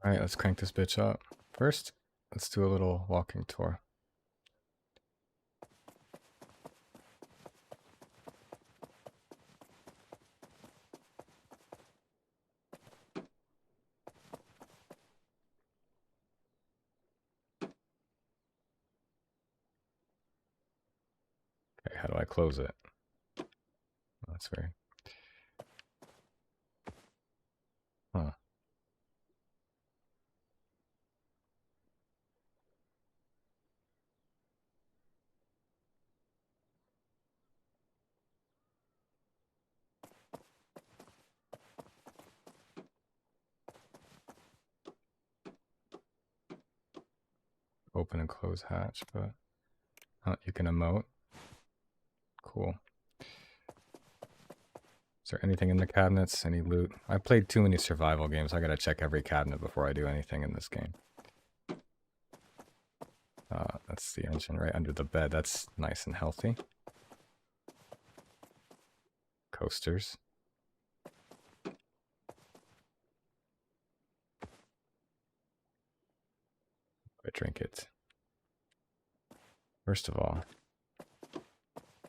Alright, let's crank this bitch up. First, let's do a little walking tour. Okay, how do I close it? Oh, that's very... Huh. Open and close hatch, but you can emote. Cool. Is there anything in the cabinets? Any loot? I played too many survival games. I gotta check every cabinet before I do anything in this game. That's the engine right under the bed. That's nice and healthy. Coasters. I drink it. First of all,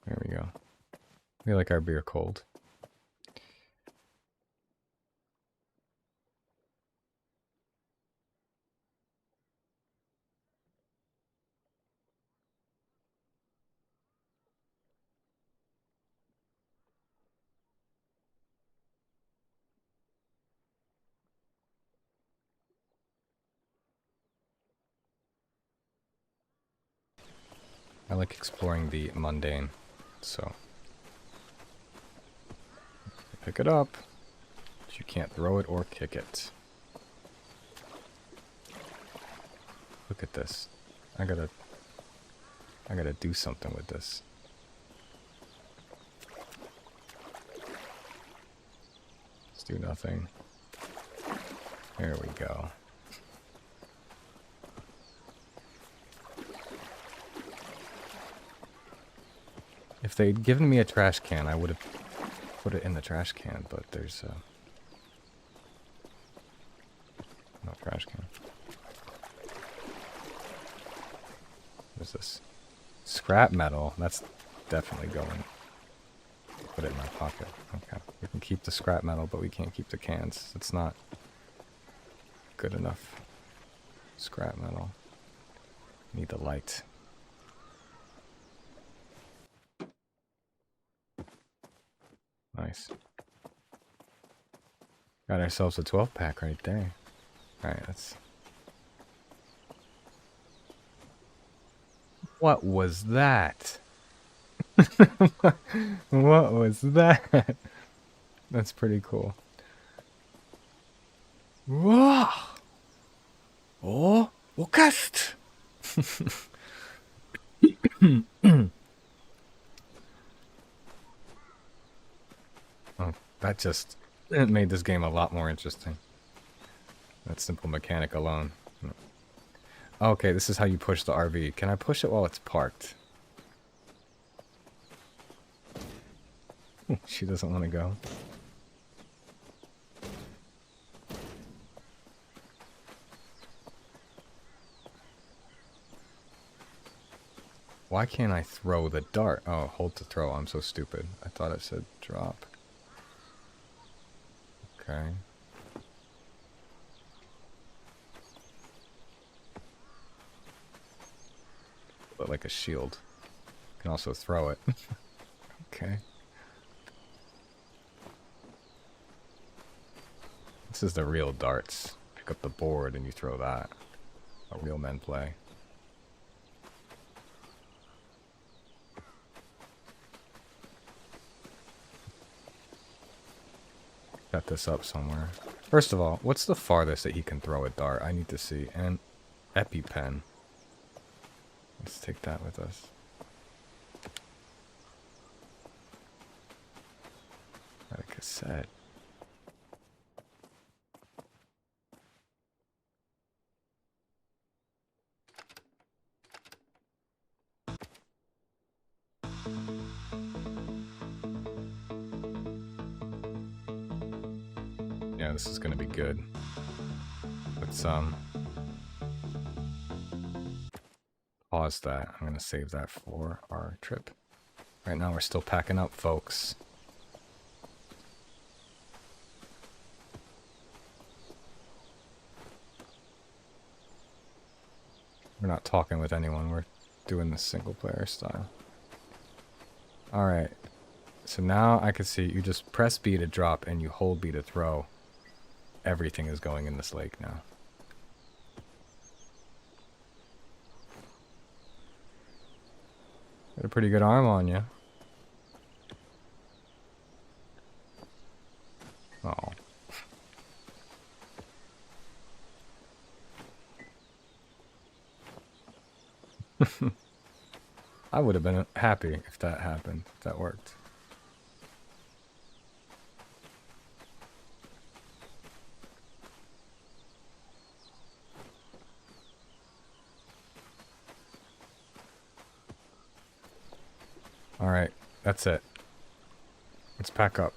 there we go. We like our beer cold. I like exploring the mundane, so pick it up, but you can't throw it or kick it. Look at this. I gotta do something with this. Let's do nothing. There we go. If they'd given me a trash can, I would have put it in the trash can, but there's no trash can. What is this? Scrap metal. That's definitely going. Put it in my pocket. Okay. We can keep the scrap metal, but we can't keep the cans. It's not good enough. Scrap metal. Need the light. Nice. Got ourselves a 12-pack right there. Alright, let's... What was that? What was that? That's pretty cool. Whoa! Oh, Okast! Oh, that just... It made this game a lot more interesting. That simple mechanic alone. Okay, this is how you push the RV. Can I push it while it's parked? She doesn't want to go. Why can't I throw the dart? Oh, hold to throw. I'm so stupid. I thought it said drop. Okay. But like a shield. You can also throw it. Okay. This is the real darts. Pick up the board and you throw that. How real men play. Set this up somewhere. First of all, what's the farthest that he can throw a dart? I need to see. And EpiPen. Let's take that with us. Got a cassette. Yeah, this is gonna be good. Let's pause that. I'm gonna save that for our trip. Right now we're still packing up, folks. We're not talking with anyone, we're doing this single player style. Alright, so now I can see you just press B to drop and you hold B to throw. Everything is going in this lake now. Got a pretty good arm on you. Oh. I would have been happy if that happened, if that worked. Alright, that's it. Let's pack up.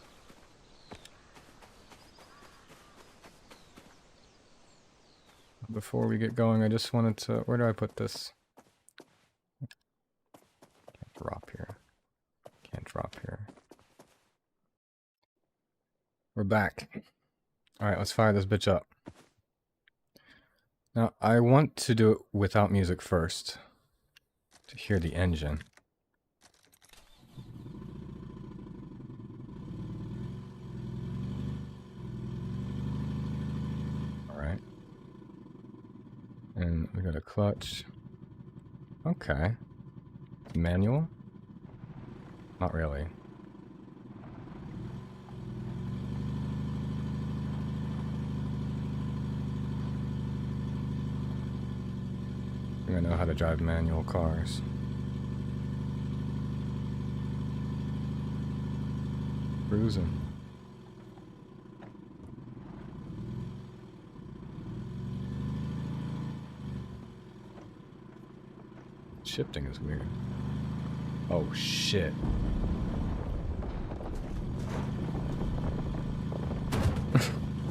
Before we get going, I just wanted to... Where do I put this? Can't drop here. Can't drop here. We're back. Alright, let's fire this bitch up. Now, I want to do it without music first. To hear the engine. Alright. And we got a clutch. Okay. Manual? Not really. I think I know how to drive manual cars. Cruising. Shifting is weird. Oh shit.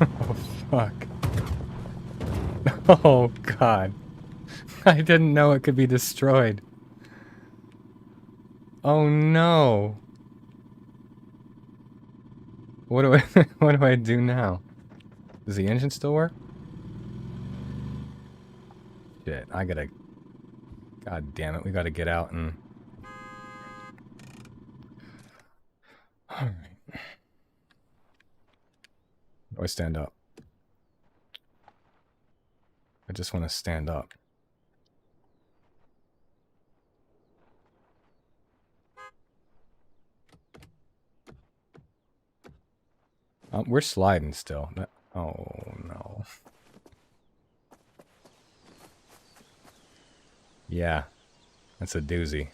Oh fuck. Oh god. I didn't know it could be destroyed. Oh no. What do I what do I do now? Does the engine still work? Shit, I gotta... God damn it, we gotta get out and... Alright. Do I stand up? I just want to stand up. We're sliding still. Oh no. Yeah, that's a doozy.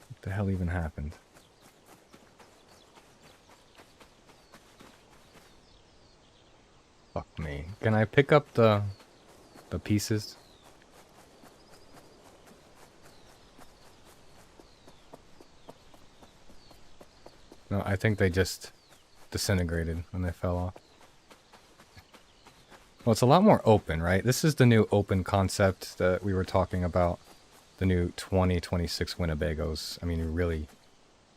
What the hell even happened? Fuck me. Can I pick up the pieces? No, I think they just disintegrated when they fell off. Well, it's a lot more open, right? This is the new open concept that we were talking about. The new 2026 Winnebagos. I mean, you really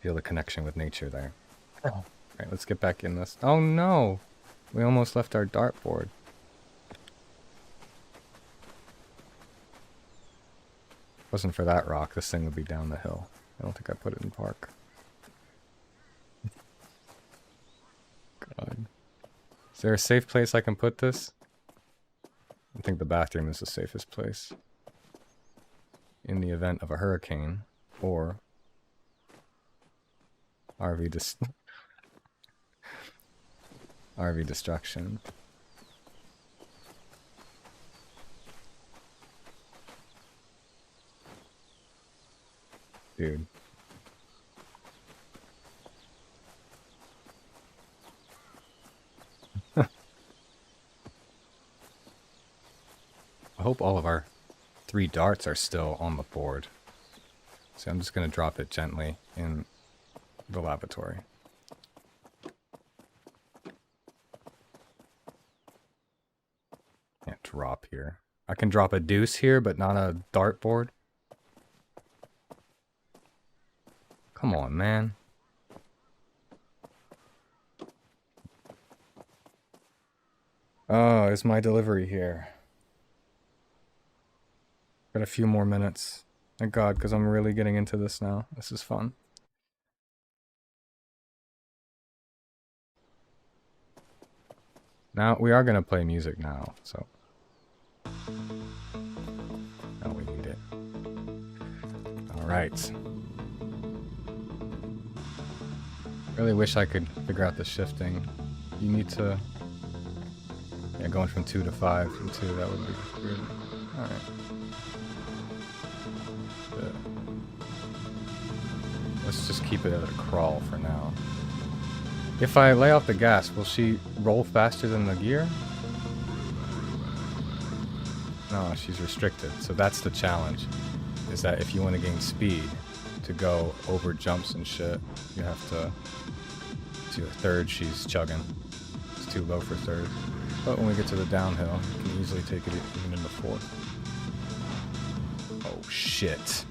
feel the connection with nature there. Oh. Alright, let's get back in this. Oh no! We almost left our dartboard. If it wasn't for that rock, this thing would be down the hill. I don't think I put it in park. God. Is there a safe place I can put this? I think the bathroom is the safest place. In the event of a hurricane, or RV destruction. Dude. I hope all of our 3 darts are still on the board. So I'm just going to drop it gently in the lavatory. drop here? I can drop a deuce here, but not a dartboard? Come on, man. Oh, is my delivery here? Got a few more minutes. Thank God, because I'm really getting into this now. This is fun. Now, we are going to play music now, so. Now we need it. Alright. Really wish I could figure out the shifting. You need to... Yeah, going from 2 to 5 from 2, that would be weird. Alright. Let's just keep it at a crawl for now. If I lay off the gas, will she roll faster than the gear? No, she's restricted. So that's the challenge. Is that if you want to gain speed to go over jumps and shit, you have to do a third. She's chugging. It's too low for third. But when we get to the downhill, you can easily take it even into fourth. Oh shit.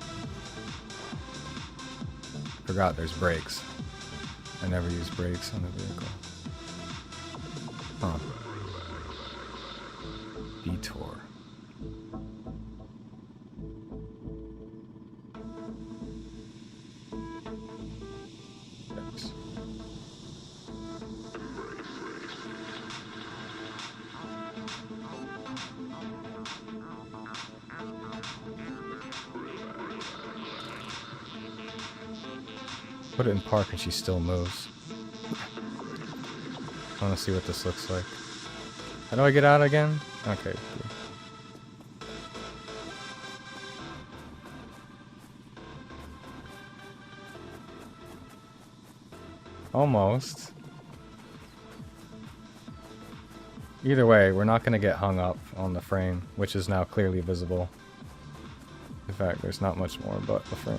Forgot there's brakes. I never use brakes on the vehicle. Huh. Detour. Yes. Put it in park and she still moves. I want to see what this looks like. How do I get out again? Okay. Almost. Either way, we're not going to get hung up on the frame, which is now clearly visible. In fact, there's not much more but the frame.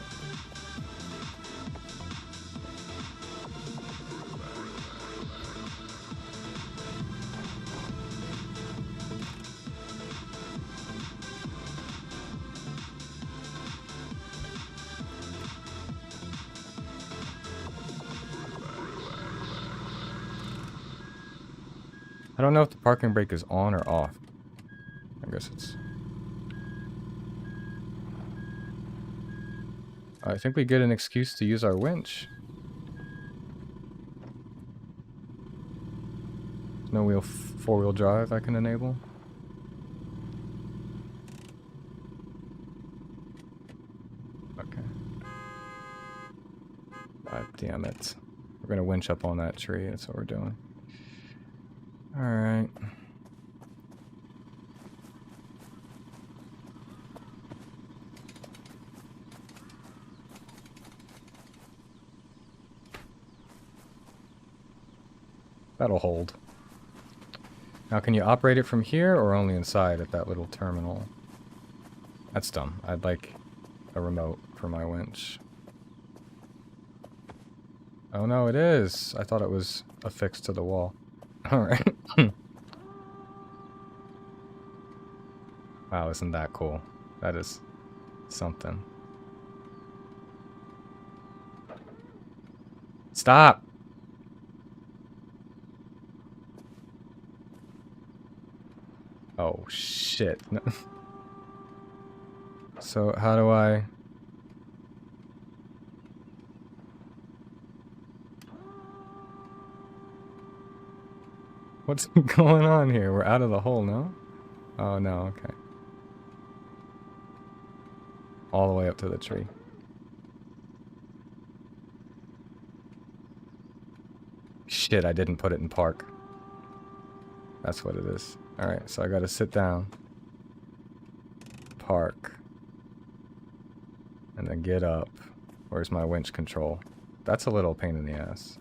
I don't know if the parking brake is on or off. I guess it's... I think we get an excuse to use our winch. No wheel, four-wheel drive I can enable. Okay. God damn it. We're gonna winch up on that tree, that's what we're doing. Alright. That'll hold. Now, can you operate it from here or only inside at that little terminal? That's dumb. I'd like a remote for my winch. Oh no, it is! I thought it was affixed to the wall. Alright. Wow, isn't that cool? That is something. Stop! Oh, shit. So, how do I... What's going on here? We're out of the hole, no? Oh, no, okay. All the way up to the tree. Shit, I didn't put it in park. That's what it is. Alright, so I gotta sit down. Park. And then get up. Where's my winch control? That's a little pain in the ass.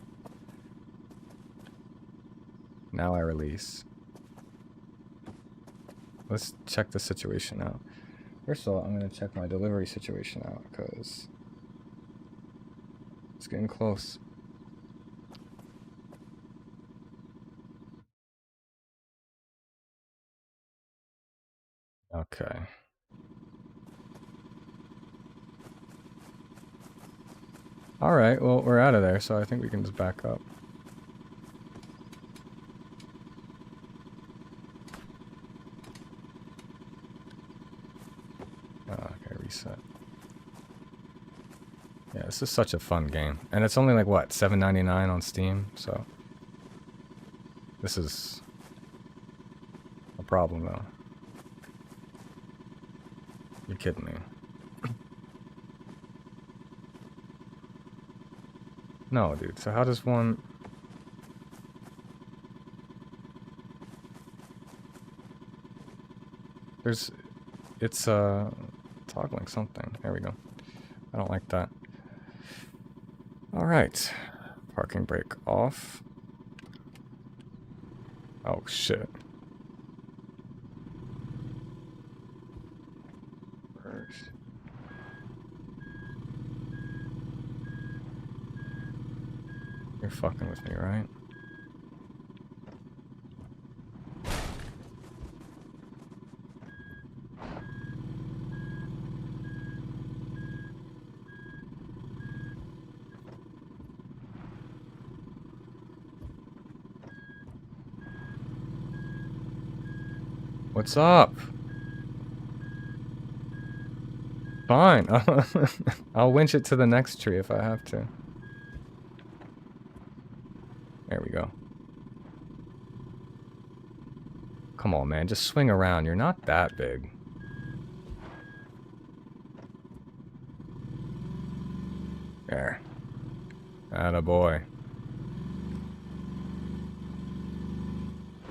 Now I release. Let's check the situation out. First of all, I'm going to check my delivery situation out, because it's getting close. Okay. Alright, well, we're out of there, so I think we can just back up. Okay, reset. Yeah, this is such a fun game. And it's only like, what, $7.99 on Steam? So, this is a problem, though. You're kidding me. No, dude, so how does one... There's... It's, toggling something. There we go. I don't like that. Alright. Parking brake off. Oh, shit. You're fucking with me, right? What's up? Fine. I'll winch it to the next tree if I have to. There we go. Come on, man. Just swing around. You're not that big. There. Attaboy.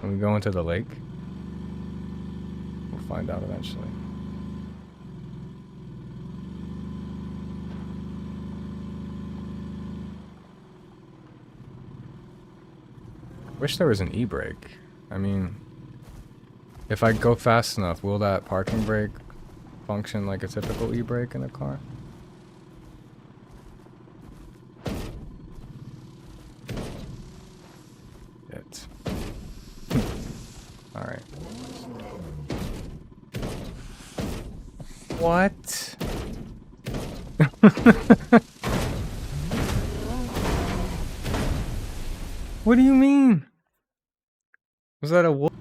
Can we go into the lake? We'll find out eventually. Wish there was an e-brake. I mean, if I go fast enough, will that parking brake function like a typical e-brake in a car? It. Alright. What? What do you mean? Was that a wolf?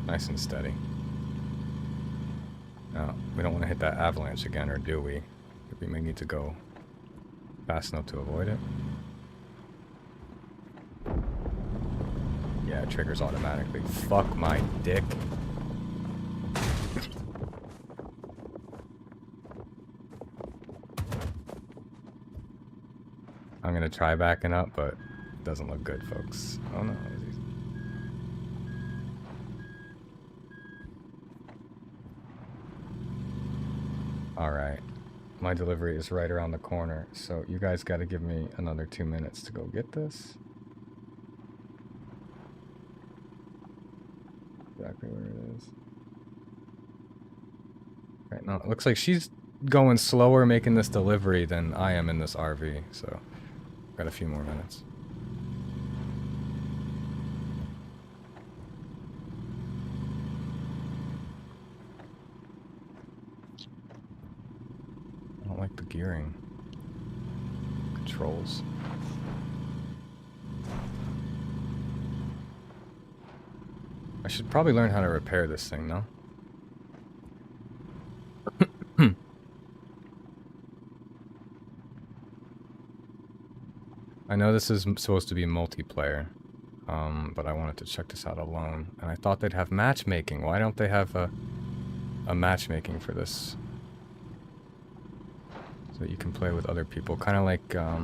Nice and steady. No, we don't want to hit that avalanche again, or do we? We may need to go fast enough to avoid it. Yeah, it triggers automatically. Fuck my dick. I'm gonna try backing up, but it doesn't look good, folks. Oh no. Alright. My delivery is right around the corner, so you guys gotta give me another 2 minutes to go get this. Exactly where it is. Right, now it looks like she's going slower making this delivery than I am in this RV, so got a few more minutes. I don't like the gearing controls. I should probably learn how to repair this thing, no? I know this is supposed to be multiplayer, but I wanted to check this out alone. And I thought they'd have matchmaking. Why don't they have a matchmaking for this? So that you can play with other people. Kind of like, what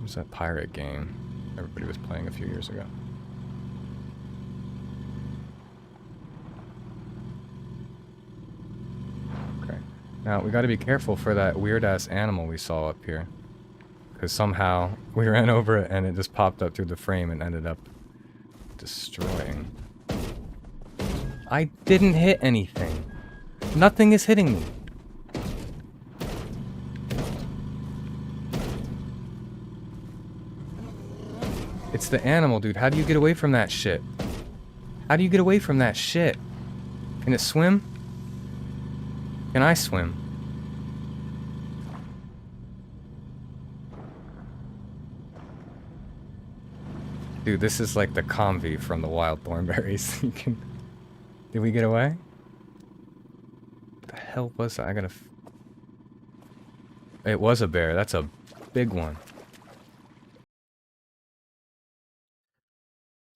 was that pirate game everybody was playing a few years ago? Okay. Now, we gotta be careful for that weird-ass animal we saw up here. Because somehow we ran over it and it just popped up through the frame and ended up destroying I didn't hit anything. Nothing is hitting me. It's the animal, dude. How do you get away from that shit? How do you get away from that shit? Can it swim? Can I swim? Dude, this is like the convy from the wild thornberries. You can... Did we get away? What the hell was that? I gotta... It was a bear. That's a big one.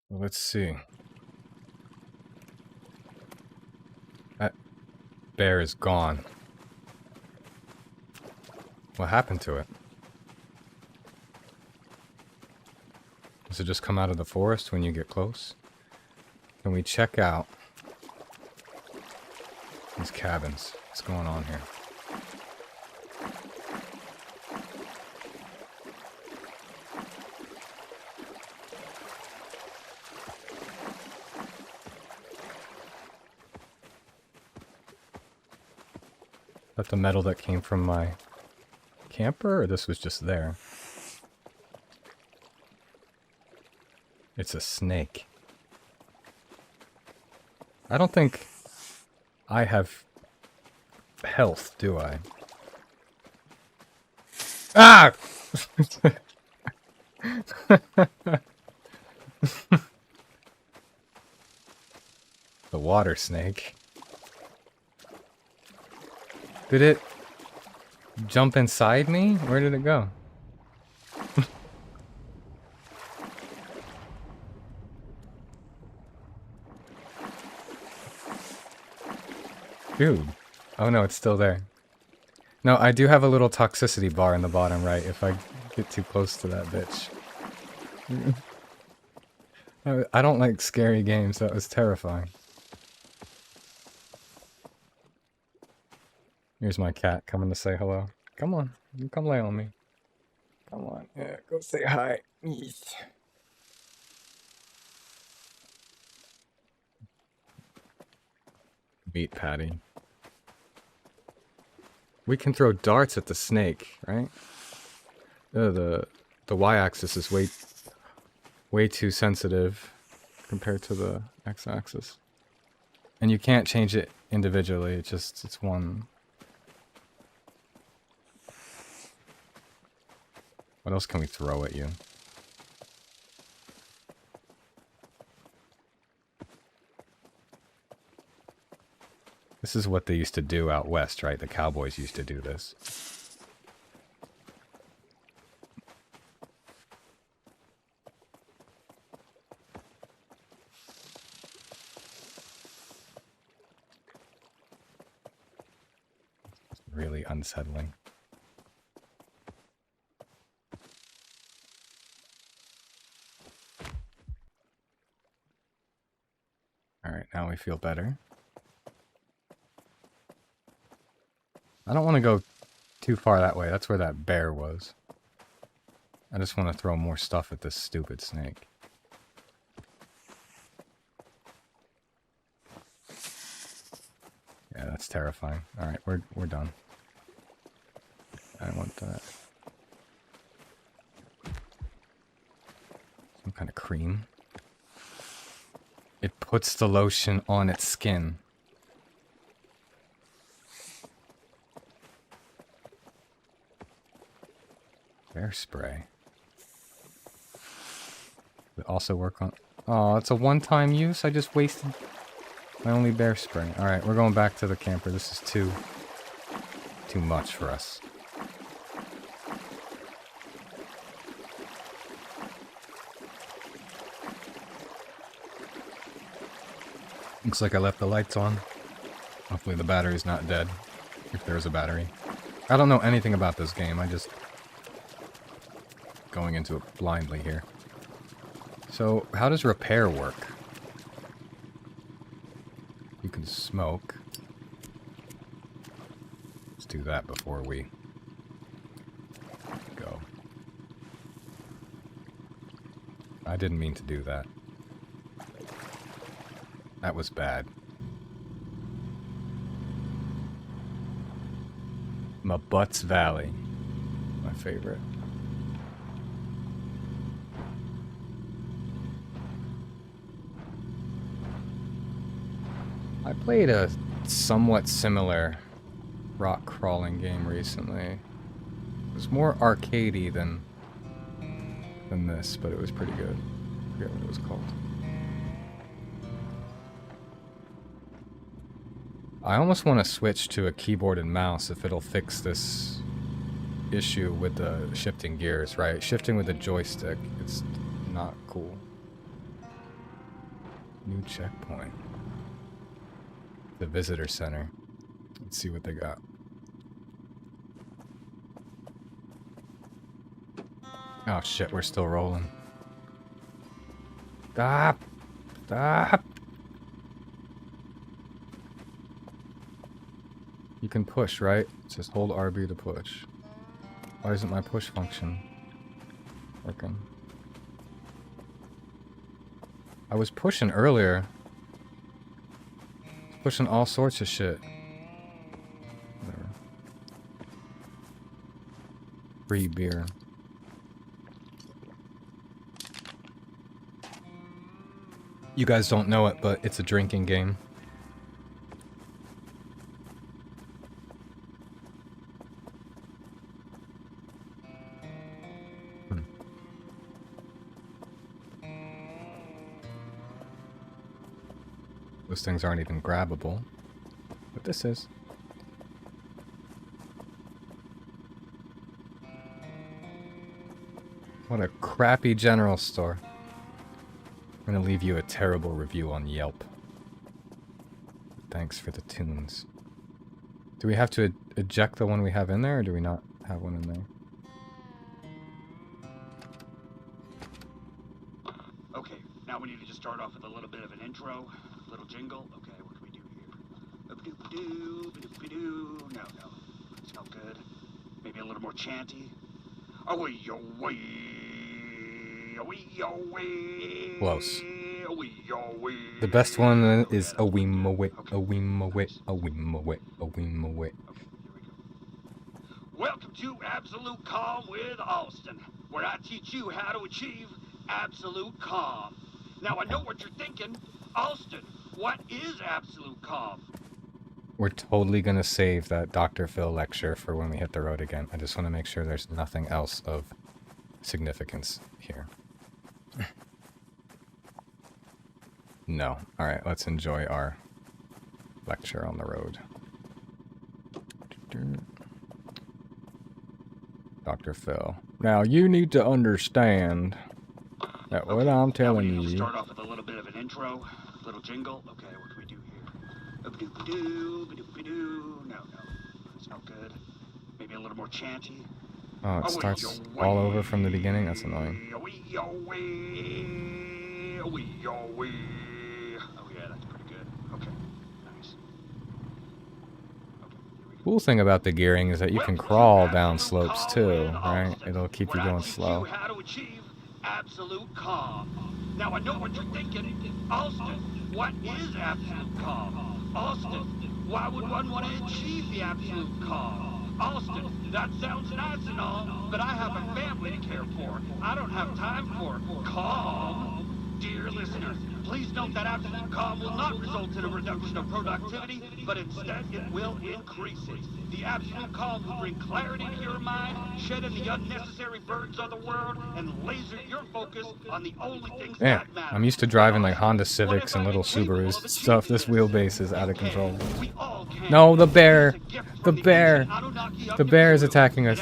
Well, let's see. That bear is gone. What happened to it? Does it just come out of the forest when you get close? Can we check out these cabins? What's going on here? Is that the metal that came from my camper, or this was just there? It's a snake. I don't think I have health, do I? Ah! The water snake. Did it jump inside me? Where did it go? Dude. Oh no, it's still there. No, I do have a little toxicity bar in the bottom right if I get too close to that bitch. I don't like scary games. That was terrifying. Here's my cat coming to say hello. Come on. You come lay on me. Come on. Yeah, go say hi. Yeet. Meat patty. We can throw darts at the snake, right? The y-axis is way too sensitive compared to the x-axis. And you can't change it individually, it's one. What else can we throw at you? This is what they used to do out west, right? The cowboys used to do this. It's really unsettling. Alright, now we feel better. I don't want to go too far that way. That's where that bear was. I just want to throw more stuff at this stupid snake. Yeah, that's terrifying. Alright, we're done. I don't want that. Some kind of cream. It puts the lotion on its skin. Bear spray. Does it also work on... Oh, it's a one-time use? I just wasted my only bear spray. Alright, we're going back to the camper. This is too much for us. Looks like I left the lights on. Hopefully the battery's not dead. If there's a battery. I don't know anything about this game. I just... going into it blindly here. So, how does repair work? You can smoke. Let's do that before we go. I didn't mean to do that. That was bad. My Butts Valley. My favorite. I played a somewhat similar rock crawling game recently. It was more arcadey than this, but it was pretty good. I forget what it was called. I almost want to switch to a keyboard and mouse if it'll fix this issue with the shifting gears, right? Shifting with a joystick, it's not cool. New checkpoint. The visitor center. Let's see what they got. Oh shit, we're still rolling. Stop! Stop! You can push, right? Just hold RB to push. Why isn't my push function working? I was pushing earlier. Pushing all sorts of shit. Whatever. Free beer. You guys don't know it, but it's a drinking game. Those things aren't even grabbable. But this is. What a crappy general store. I'm gonna leave you a terrible review on Yelp. Thanks for the tunes. Do we have to eject the one we have in there, or do we not have one in there? Okay, now we need to just start off with a little bit of an intro, a little jingle. Okay, what can we do here? Ba-ba-doo, ba-doo, no, it's no good. Maybe a little more chanty. Away, away, away, away. Close. Away, away. The best one is a weem away, a weem away, a weem away, a weem away. Okay, here we go. Welcome to Absolute Calm with Austin, where I teach you how to achieve absolute calm. Now I know what you're thinking. Austin, what is absolute calm? We're totally gonna save that Dr. Phil lecture for when we hit the road again. I just want to make sure there's nothing else of significance here. No. Alright, let's enjoy our lecture on the road. Dr. Phil. Now, you need to understand that what I'm telling you... Start off with a little bit of an intro, a little jingle. Okay, what can we do here? Ba-ba-doo, ba-doo, no, it's no good. Maybe a little more chanty. Oh, it starts all over from the beginning? That's annoying. Oh yeah, that's pretty good. Okay, nice. Okay, here we go. Cool thing about the gearing is that you can crawl down slopes too, right? It'll keep you going slow. How to achieve absolute calm. Now I know what you're thinking. Austin, what is absolute calm? Austin, why would one want to achieve the absolute calm? Austin, that sounds nice and all, but I have a family to care for. I don't have time for calm. Dear listeners, please note that absolute calm will not result in a reduction of productivity, but instead it will increase it. The absolute calm will bring clarity to your mind, shedding the unnecessary burdens of the world, and laser your focus on the only things that matter. I'm used to driving like Honda Civics and little Subarus. Stuff, this wheelbase is out of control. No, the bear! The bear! The bear is attacking us.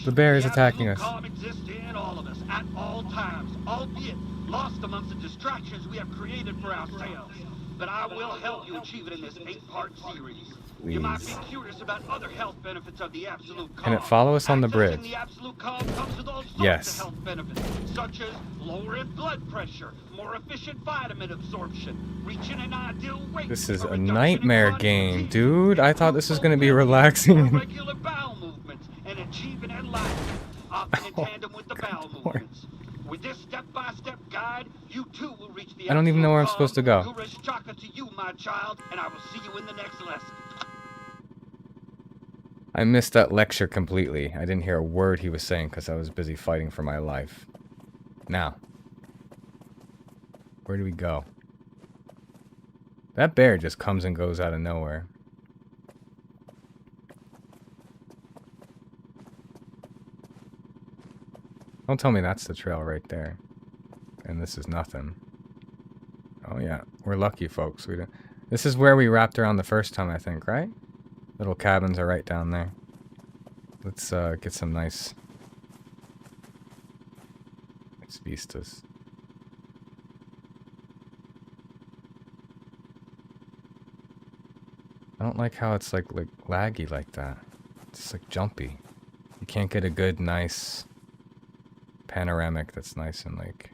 The bear is attacking us. Calm exists in all of us at all times, albeit lost amongst the distractions we have created for ourselves. But I will help you achieve it in this 8-part series. Please. You might be curious about other health benefits of the absolute calm. Can it follow us on the bridge? The absolute calm comes with all sorts Yes. of health benefits, such as lowering blood pressure, more efficient vitamin absorption, reaching an ideal weight. This is a reduction in nightmare chronic game, fatigue, dude. I thought this was gonna be more relaxing. regular bowel movements and achieving enlightenment, often in tandem with the bowel movements. With this step-by-step guide, you too will reach the I don't even know where I'm supposed to go. Gurish Chaka to you, my child, and I will see you in the next lesson. I missed that lecture completely. I didn't hear a word he was saying because I was busy fighting for my life. Now. Where do we go? That bear just comes and goes out of nowhere. Don't tell me that's the trail right there. And this is nothing. Oh yeah, we're lucky folks. This is where we wrapped around the first time, I think, right? Little cabins are right down there. Let's get some nice vistas. I don't like how it's like laggy like that. It's like jumpy. You can't get a good, nice panoramic that's nice and like...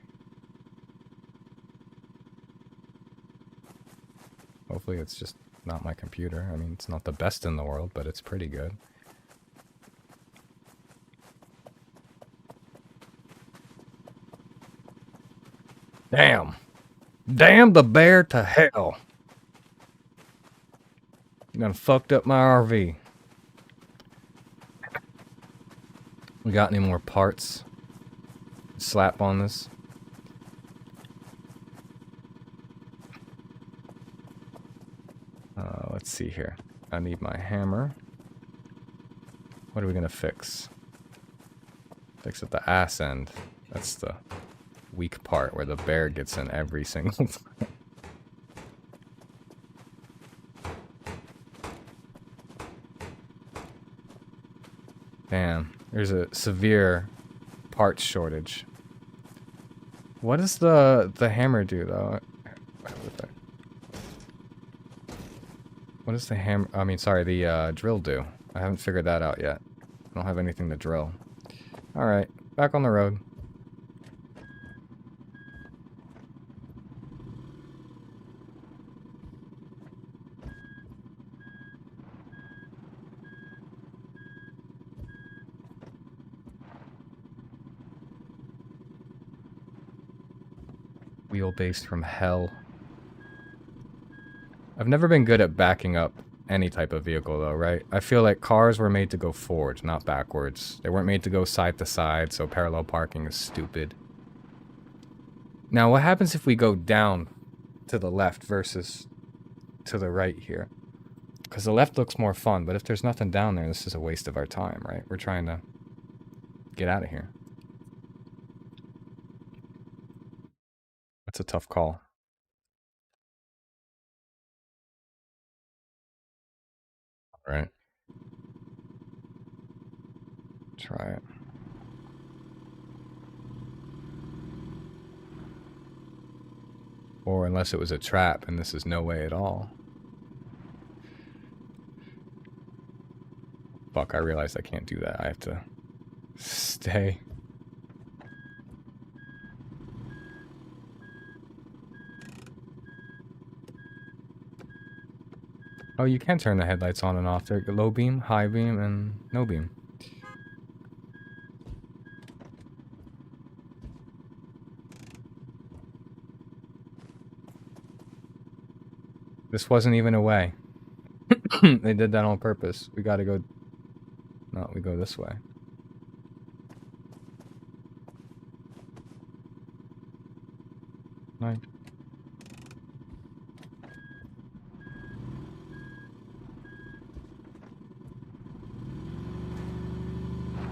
Hopefully it's just not my computer. I mean, it's not the best in the world, but it's pretty good. Damn! Damn the bear to hell! You done fucked up my RV. We got any more parts? Slap on this. Let's see here. I need my hammer. What are we gonna fix? Fix at the ass end. That's the weak part where the bear gets in every single time. Damn, there's a severe parts shortage. What does the hammer do though? What does the hammer, I mean, sorry, the drill do? I haven't figured that out yet. I don't have anything to drill. Alright, back on the road. Wheelbase from hell. I've never been good at backing up any type of vehicle though, right? I feel like cars were made to go forward, not backwards. They weren't made to go side to side, so parallel parking is stupid. Now, what happens if we go down to the left versus to the right here? Because the left looks more fun, but if there's nothing down there, this is a waste of our time, right? We're trying to get out of here. That's a tough call. Right. Try it. Or unless it was a trap, and this is no way at all. Fuck, I realized I can't do that. I have to stay. Oh, you can turn the headlights on and off. They're low beam, high beam, and no beam. This wasn't even a way. They did that on purpose. We gotta go... No, we go this way. Nice.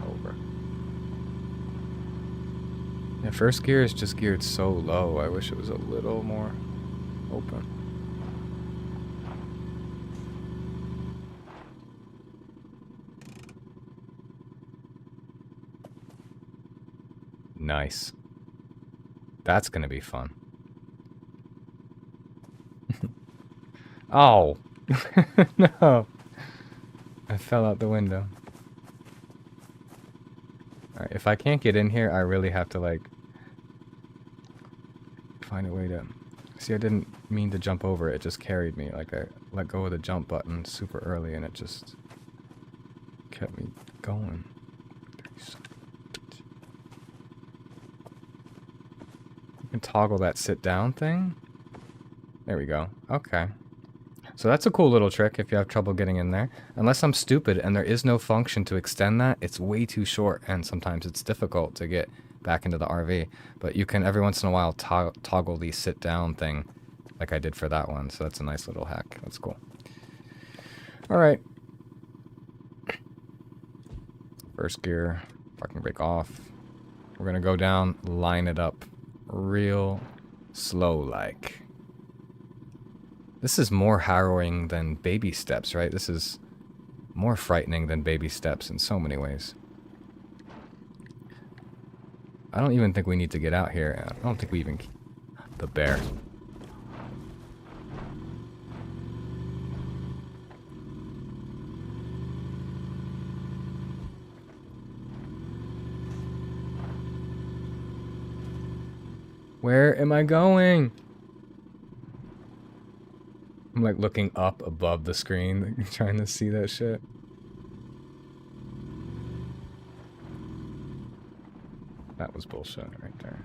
Over. Yeah, first gear is just geared so low. I wish it was a little more open. Nice. That's gonna be fun. Oh! No! I fell out the window. Alright, if I can't get in here, I really have to, like, find a way to... See, I didn't mean to jump over it, it just carried me. Like, I let go of the jump button super early, and it just kept me going. You can toggle that sit down thing. There we go. Okay. So that's a cool little trick if you have trouble getting in there. Unless I'm stupid and there is no function to extend that, it's way too short and sometimes it's difficult to get back into the RV. But you can every once in a while toggle the sit down thing like I did for that one. So that's a nice little hack. That's cool. All right. First gear, parking brake off. We're gonna go down, line it up real slow like. This is more harrowing than baby steps, right? This is more frightening than baby steps in so many ways. I don't even think we need to get out here. I don't think we even... The bear. Where am I going? I'm like looking up above the screen, trying to see that shit. That was bullshit right there.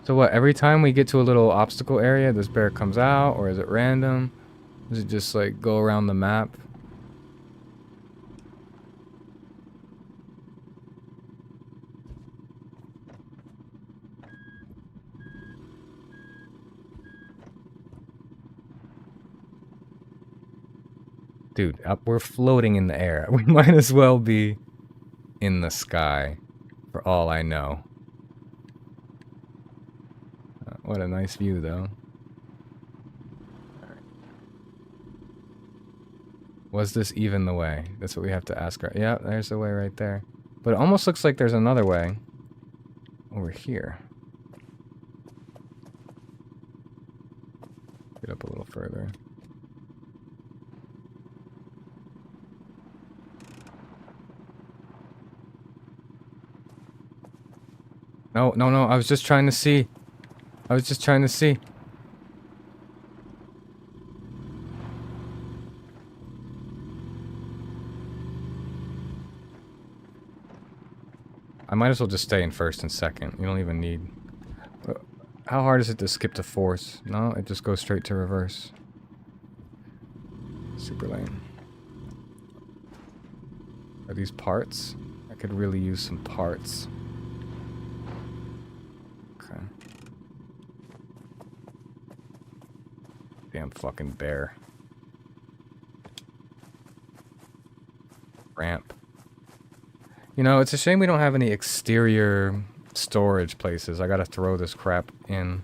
So what, every time we get to a little obstacle area, this bear comes out, or is it random? Does it just like go around the map? Dude, we're floating in the air. We might as well be in the sky, for all I know. What a nice view, though. Right. Was this even the way? That's what we have to ask. Right? Yeah, there's the way right there. But it almost looks like there's another way over here. Get up a little further. No, no, no, I was just trying to see. I was just trying to see. I might as well just stay in first and second. You don't even need... How hard is it to skip to fourth? No, it just goes straight to reverse. Super lame. Are these parts? I could really use some parts. Okay. Damn fucking bear. Ramp. You know, it's a shame we don't have any exterior storage places. I gotta throw this crap in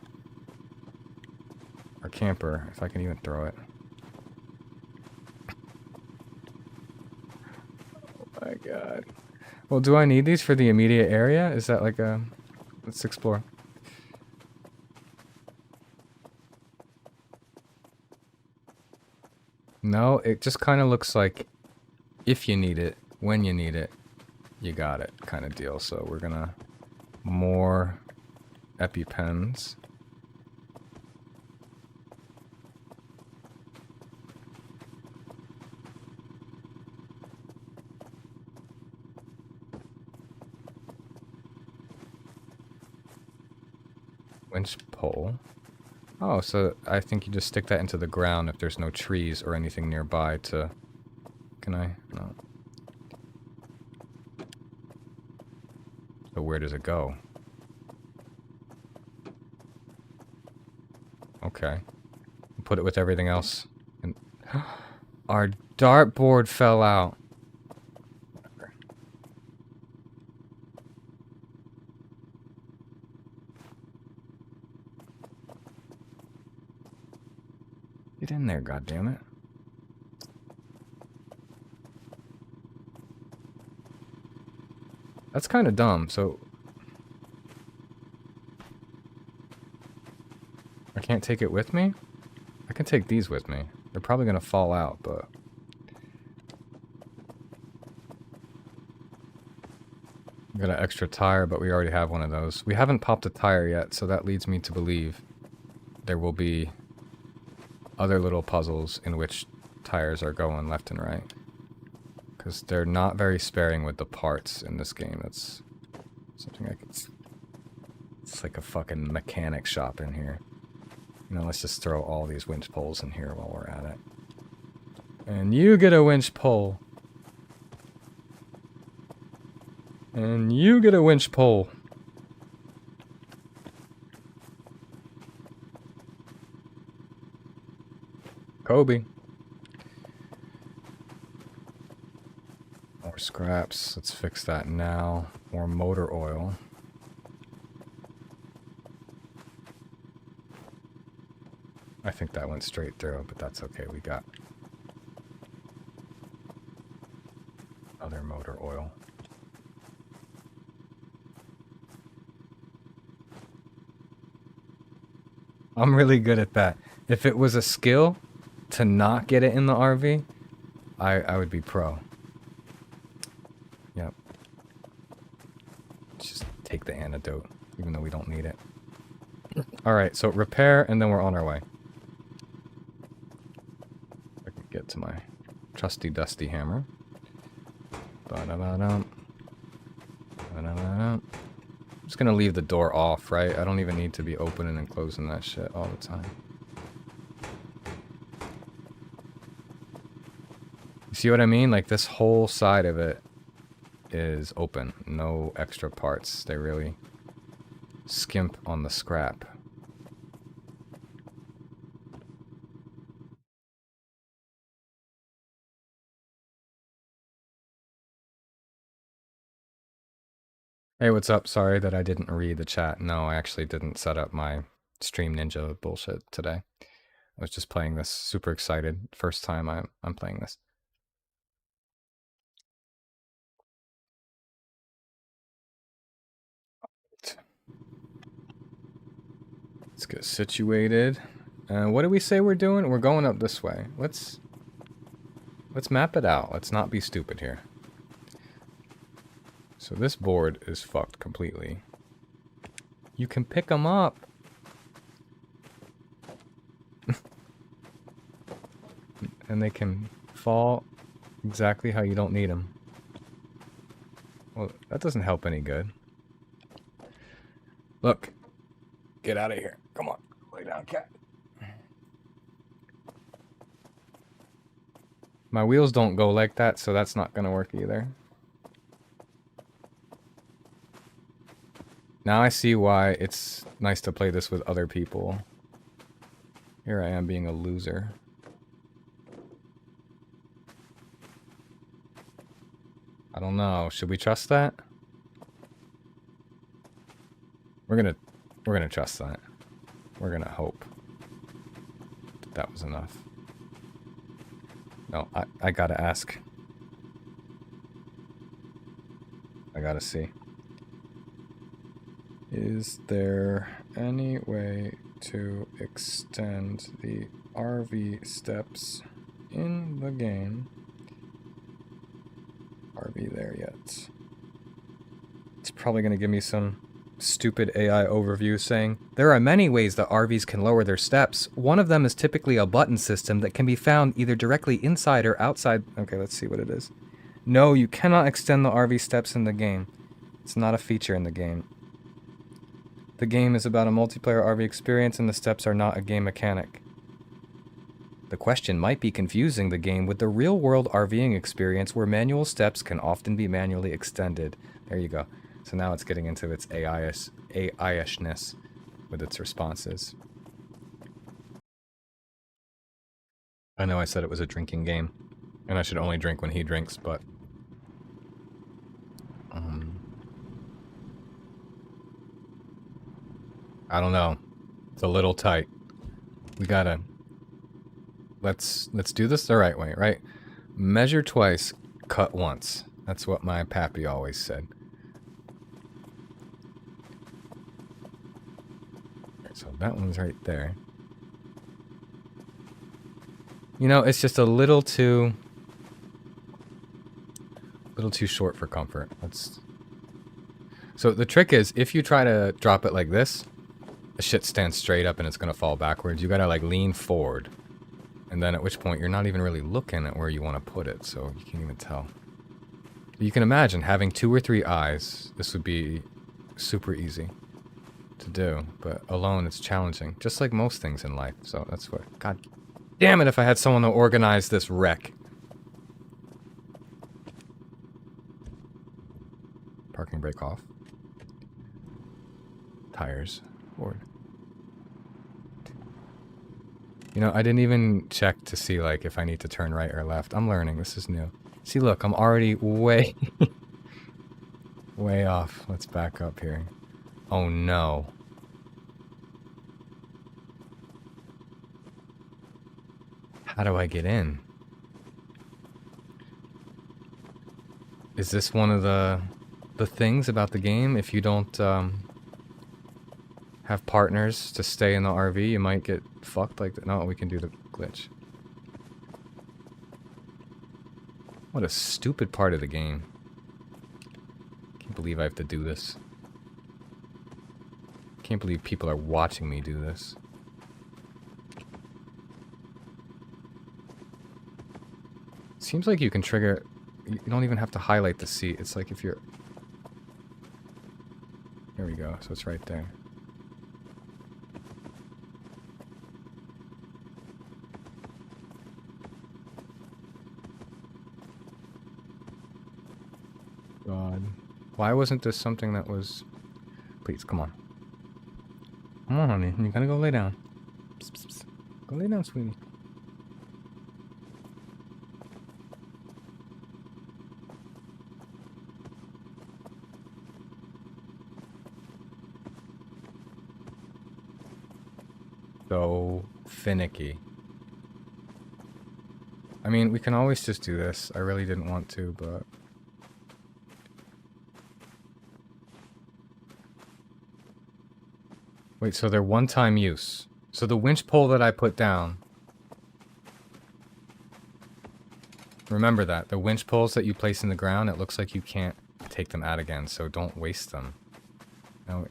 our camper, if I can even throw it. Oh my god. Well, do I need these for the immediate area? Is that like a... Let's explore. No, it just kind of looks like if you need it, when you need it, you got it kind of deal. So we're gonna... More EpiPens. Winch pole. Oh, so I think you just stick that into the ground if there's no trees or anything nearby to... Can I? No. So where does it go? Okay. Put it with everything else. And our dartboard fell out. Get in there, goddammit. That's kind of dumb, so... I can't take it with me? I can take these with me. They're probably gonna fall out, but... Got an extra tire, but we already have one of those. We haven't popped a tire yet, so that leads me to believe there will be other little puzzles in which tires are going left and right. Because they're not very sparing with the parts in this game. That's something I could... It's like a fucking mechanic shop in here. You know, let's just throw all these winch poles in here while we're at it. And you get a winch pole. And you get a winch pole. Kobe. More scraps. Let's fix that now. More motor oil. I think that went straight through, but that's okay. We got other motor oil. I'm really good at that. If it was a skill to not get it in the RV, I would be pro. Yep. Let's just take the antidote, even though we don't need it. Alright, so repair, and then we're on our way. I can get to my trusty dusty hammer. Ba-da-ba-dum. Ba-da-ba-dum. I'm just gonna leave the door off, right? I don't even need to be opening and closing that shit all the time. You see what I mean? Like, this whole side of it is open. No extra parts. They really skimp on the scrap. Hey, what's up? Sorry that I didn't read the chat. No, I actually didn't set up my Stream Ninja bullshit today. I was just playing this. Super excited. First time I'm playing this. Let's get situated. What do we say we're doing? We're going up this way. Let's map it out. Let's not be stupid here. So this board is fucked completely. You can pick them up. And they can fall exactly how you don't need them. Well, that doesn't help any good. Look. Get out of here. Come on. Lay down, cat. My wheels don't go like that, so that's not gonna work either. Now I see why it's nice to play this with other people. Here I am being a loser. I don't know. Should we trust that? We're gonna trust that. We're gonna hope that was enough. No, I gotta ask. I gotta see. Is there any way to extend the RV steps in the game? RV there yet? It's probably gonna give me some stupid AI overview saying, there are many ways that RVs can lower their steps. One of them is typically a button system that can be found either directly inside or outside. Okay, let's see what it is. No, you cannot extend the RV steps in the game. It's not a feature in the game. The game is about a multiplayer RV experience and the steps are not a game mechanic. The question might be confusing the game with the real-world RVing experience where manual steps can often be manually extended. There you go. So now it's getting into its AI-ishness with its responses. I know I said it was a drinking game, and I should only drink when he drinks, but... I don't know. It's a little tight. We gotta... Let's do this the right way, right? Measure twice, cut once. That's what my pappy always said. So that one's right there. You know, it's just a little too short for comfort. So the trick is, if you try to drop it like this, the shit stands straight up and it's gonna fall backwards. You gotta like lean forward. And then at which point you're not even really looking at where you want to put it, so you can't even tell. You can imagine having 2 or 3 eyes. This would be super easy to do, but alone it's challenging, just like most things in life. So that's what. God damn it! If I had someone to organize this wreck. Parking brake off. Tires forward. You know, I didn't even check to see like if I need to turn right or left. I'm learning. This is new. See, look, I'm already way way off. Let's back up here. Oh no. How do I get in? Is this one of the things about the game? If you don't have partners to stay in the RV, you might get fucked like that. No, we can do the glitch. What a stupid part of the game. Can't believe I have to do this. Can't believe people are watching me do this. Seems like you can trigger... You don't even have to highlight the seat. It's like if you're... There we go. So it's right there. God. Why wasn't this something that was... Please, come on. Come on, honey. You gotta go lay down. Psst, psst, psst. Go lay down, sweetie. So finicky. I mean, we can always just do this. I really didn't want to, but... Wait, so they're one-time use. So the winch pole that I put down... Remember that. The winch poles that you place in the ground, it looks like you can't take them out again, so don't waste them. Now,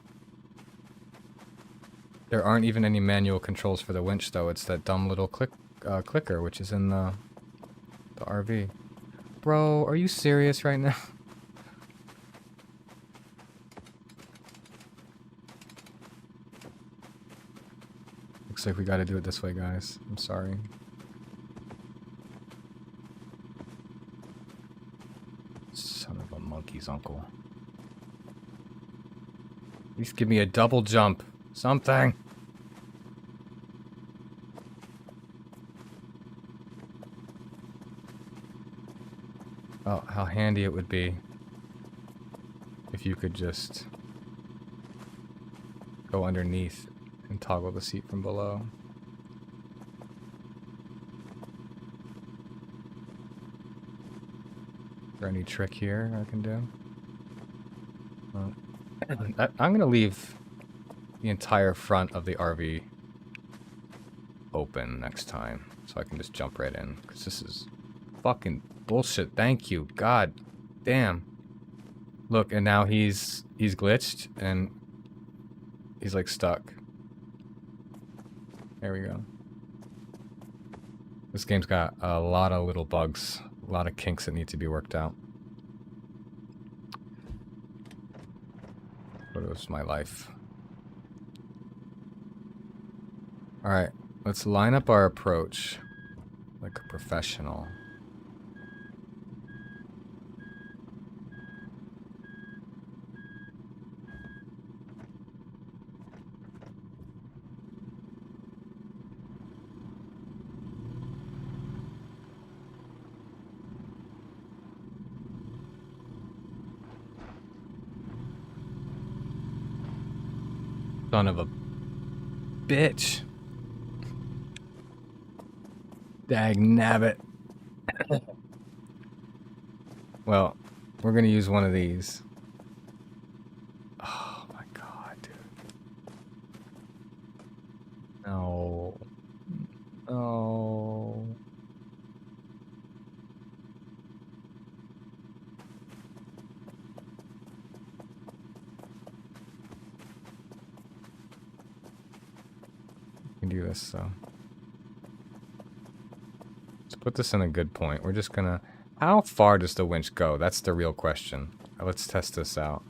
there aren't even any manual controls for the winch, though. It's that dumb little clicker, which is in the RV. Bro, are you serious right now? Looks like we gotta do it this way, guys. I'm sorry. Son of a monkey's uncle. At least give me a double jump. Something. Oh, how handy it would be if you could just go underneath and toggle the seat from below. Is there any trick here I can do? I'm gonna leave the entire front of the RV open next time, so I can just jump right in, because this is fucking bullshit. Thank you. God damn. Look, and now he's glitched, and he's like stuck. There we go. This game's got a lot of little bugs, a lot of kinks that need to be worked out. What was my life? Alright, let's line up our approach like a professional. Son of a bitch. Dag nabbit. Well, we're gonna use one of these. Oh my god, dude. No. No. We can do this though. Put this in a good point. We're just gonna... How far does the winch go? That's the real question. Let's test this out.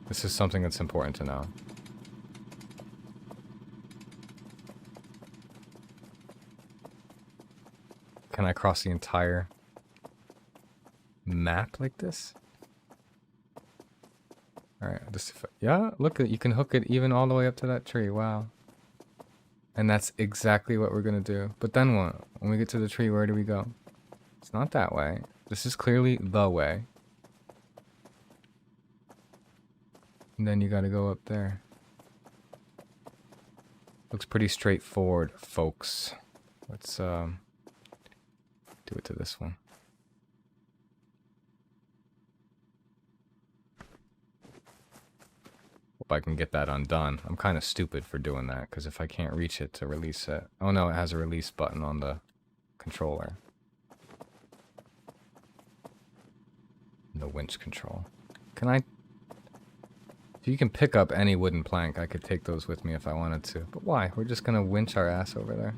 This is something that's important to know. Can I cross the entire map like this? Alright, yeah, look, you can hook it even all the way up to that tree. Wow. And that's exactly what we're gonna do. But then what? When we get to the tree, where do we go? It's not that way. This is clearly the way. And then you gotta go up there. Looks pretty straightforward, folks. Let's do it to this one. Hope I can get that undone. I'm kind of stupid for doing that, because if I can't reach it to release it... Oh no, it has a release button on the controller. The winch control. Can I... If you can pick up any wooden plank, I could take those with me if I wanted to. But why? We're just gonna winch our ass over there.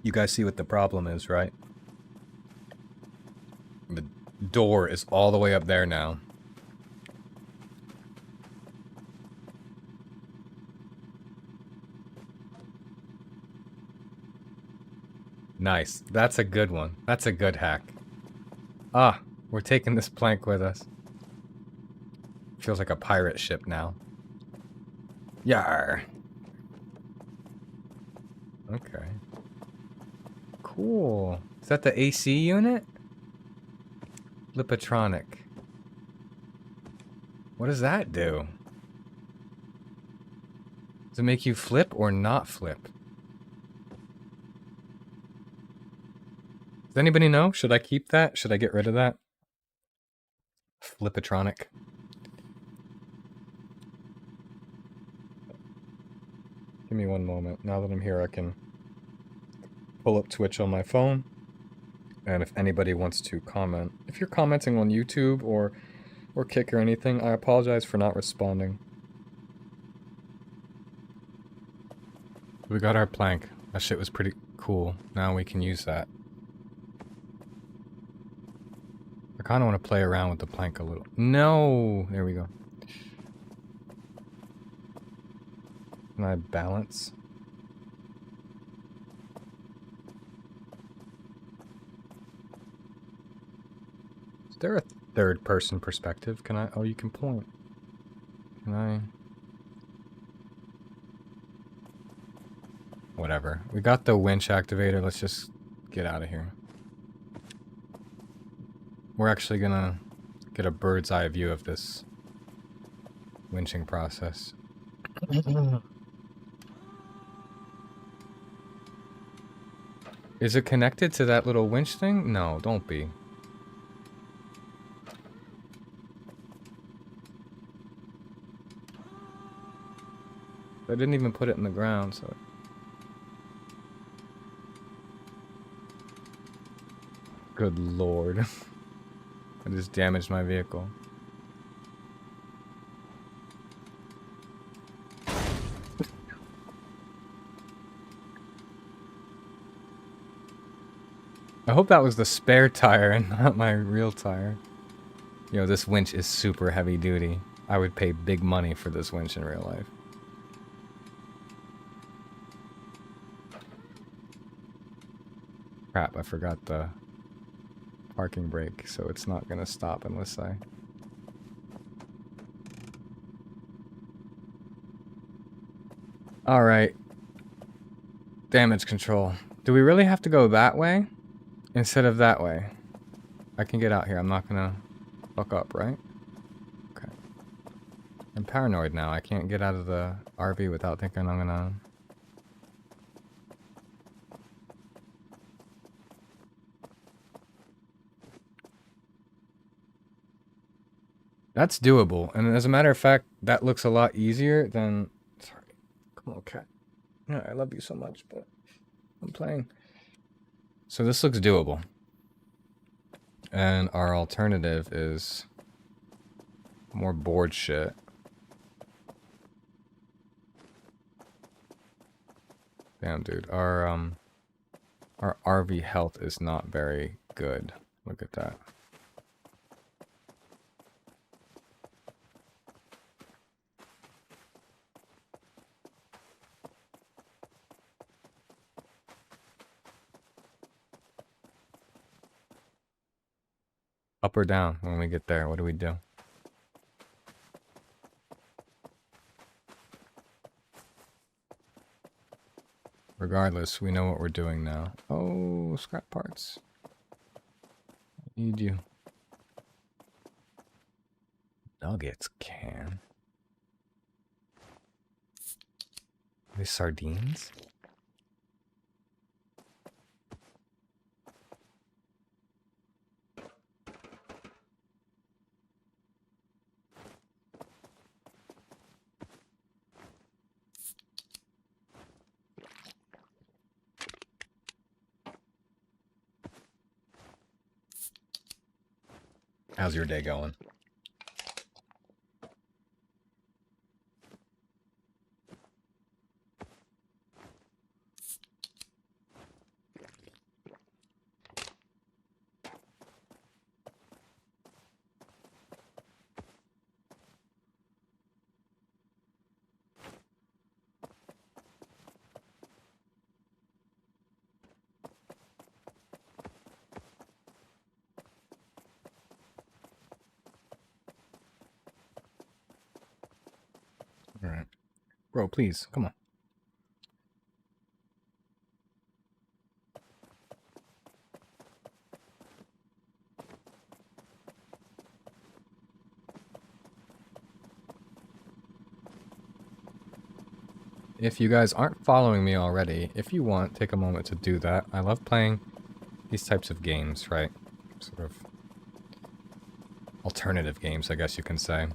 You guys see what the problem is, right? The door is all the way up there now. Nice. That's a good one. That's a good hack. Ah, we're taking this plank with us. Feels like a pirate ship now. Yar. Okay. Cool. Is that the AC unit? Lipotronic. What does that do? Does it make you flip or not flip? Does anybody know? Should I keep that? Should I get rid of that? Flipatronic. Give me one moment. Now that I'm here, I can pull up Twitch on my phone. And if anybody wants to comment, if you're commenting on YouTube or Kick or anything, I apologize for not responding. We got our plank. That shit was pretty cool. Now we can use that. I kind of want to play around with the plank a little. No! There we go. Can I balance? Is there a third-person perspective? Can I... Oh, you can point. Can I... Whatever. We got the winch activator. Let's just get out of here. We're actually gonna get a bird's eye view of this winching process. Is it connected to that little winch thing? No, don't be. I didn't even put it in the ground, so... Good lord. I just damaged my vehicle. I hope that was the spare tire and not my real tire. Yo, this winch is super heavy duty. I would pay big money for this winch in real life. Crap, I forgot the parking brake, so it's not gonna stop unless I... Alright. Damage control. Do we really have to go that way? Instead of that way? I can get out here, I'm not gonna fuck up, right? Okay. I'm paranoid now, I can't get out of the RV without thinking I'm gonna... That's doable, and as a matter of fact, that looks a lot easier than... Sorry. Come on, cat. Yeah, I love you so much, but I'm playing. So this looks doable. And our alternative is more board shit. Damn, dude. Our RV health is not very good. Look at that. Up or down when we get there? What do we do? Regardless, we know what we're doing now. Oh, scrap parts. I need you. Nuggets can. Are they sardines? How's your day going? All right. Bro, please, come on. If you guys aren't following me already, if you want, take a moment to do that. I love playing these types of games, right? Sort of alternative games, I guess you can say.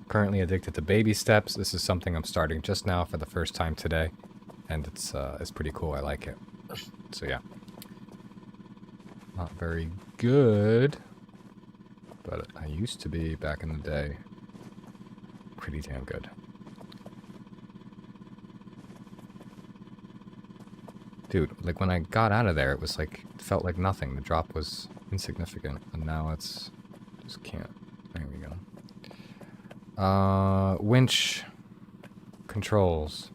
Currently addicted to Baby Steps. This is something I'm starting just now for the first time today, and it's pretty cool. I like it. So yeah, not very good, but I used to be back in the day. Pretty damn good. Dude, like when I got out of there, it was like, it felt like nothing. The drop was insignificant, and now it's just can't. There we go. Winch controls.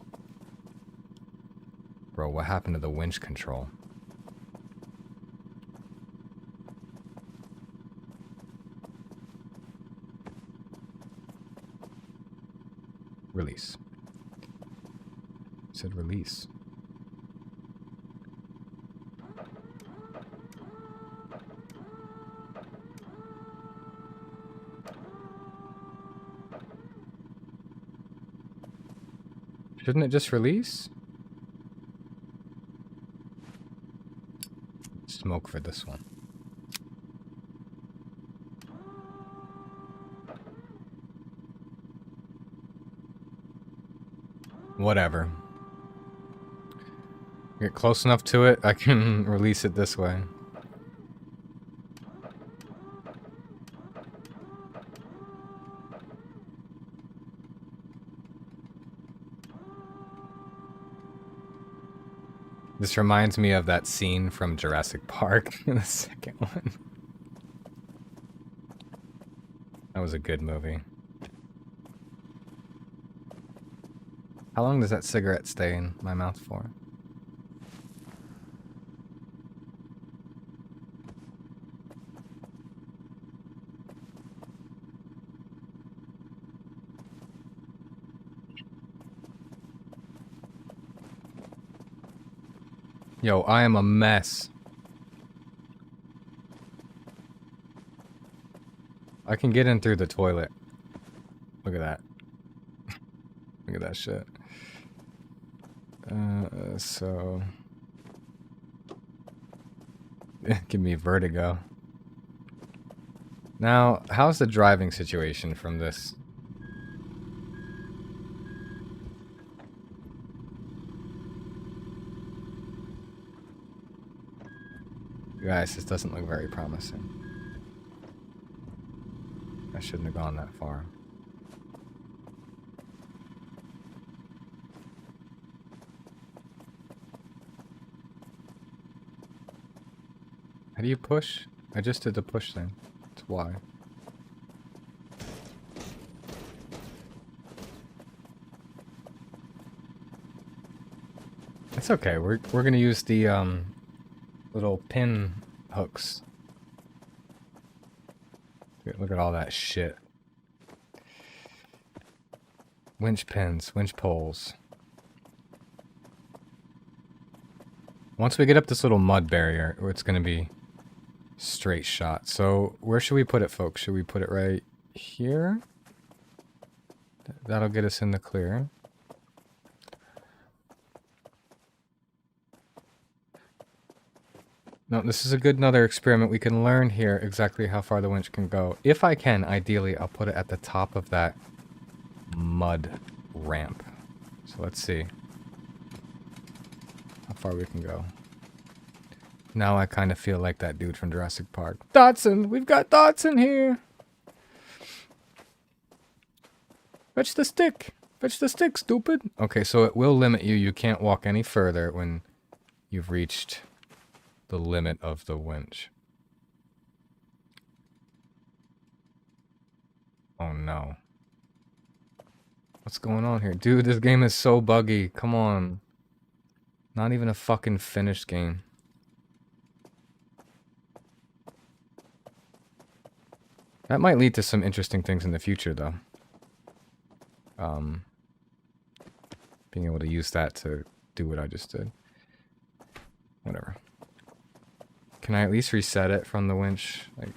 Bro, what happened to the winch control? Release. It said release. Shouldn't it just release? Smoke for this one. Whatever. Get close enough to it, I can release it this way. This reminds me of that scene from Jurassic Park in the second one. That was a good movie. How long does that cigarette stay in my mouth for? Yo, I am a mess. I can get in through the toilet. Look at that. Look at that shit. So... give me vertigo. Now, how's the driving situation from this? Guys, this doesn't look very promising. I shouldn't have gone that far. How do you push? I just did the push thing. That's why. It's okay. We're gonna use the little pin hooks. Look at all that shit. Winch pins, winch poles. Once we get up this little mud barrier, it's gonna be straight shot. So where should we put it, folks? Should we put it right here? That'll get us in the clear. No, this is a good another experiment. We can learn here exactly how far the winch can go. If I can, ideally, I'll put it at the top of that mud ramp. So let's see how far we can go. Now I kind of feel like that dude from Jurassic Park. Dodson! We've got Dodson here! Fetch the stick! Fetch the stick, stupid! Okay, so it will limit you. You can't walk any further when you've reached the limit of the winch. Oh no. What's going on here? Dude, this game is so buggy. Come on. Not even a fucking finished game. That might lead to some interesting things in the future, though. Being able to use that to do what I just did. Whatever. Can I at least reset it from the winch? Like,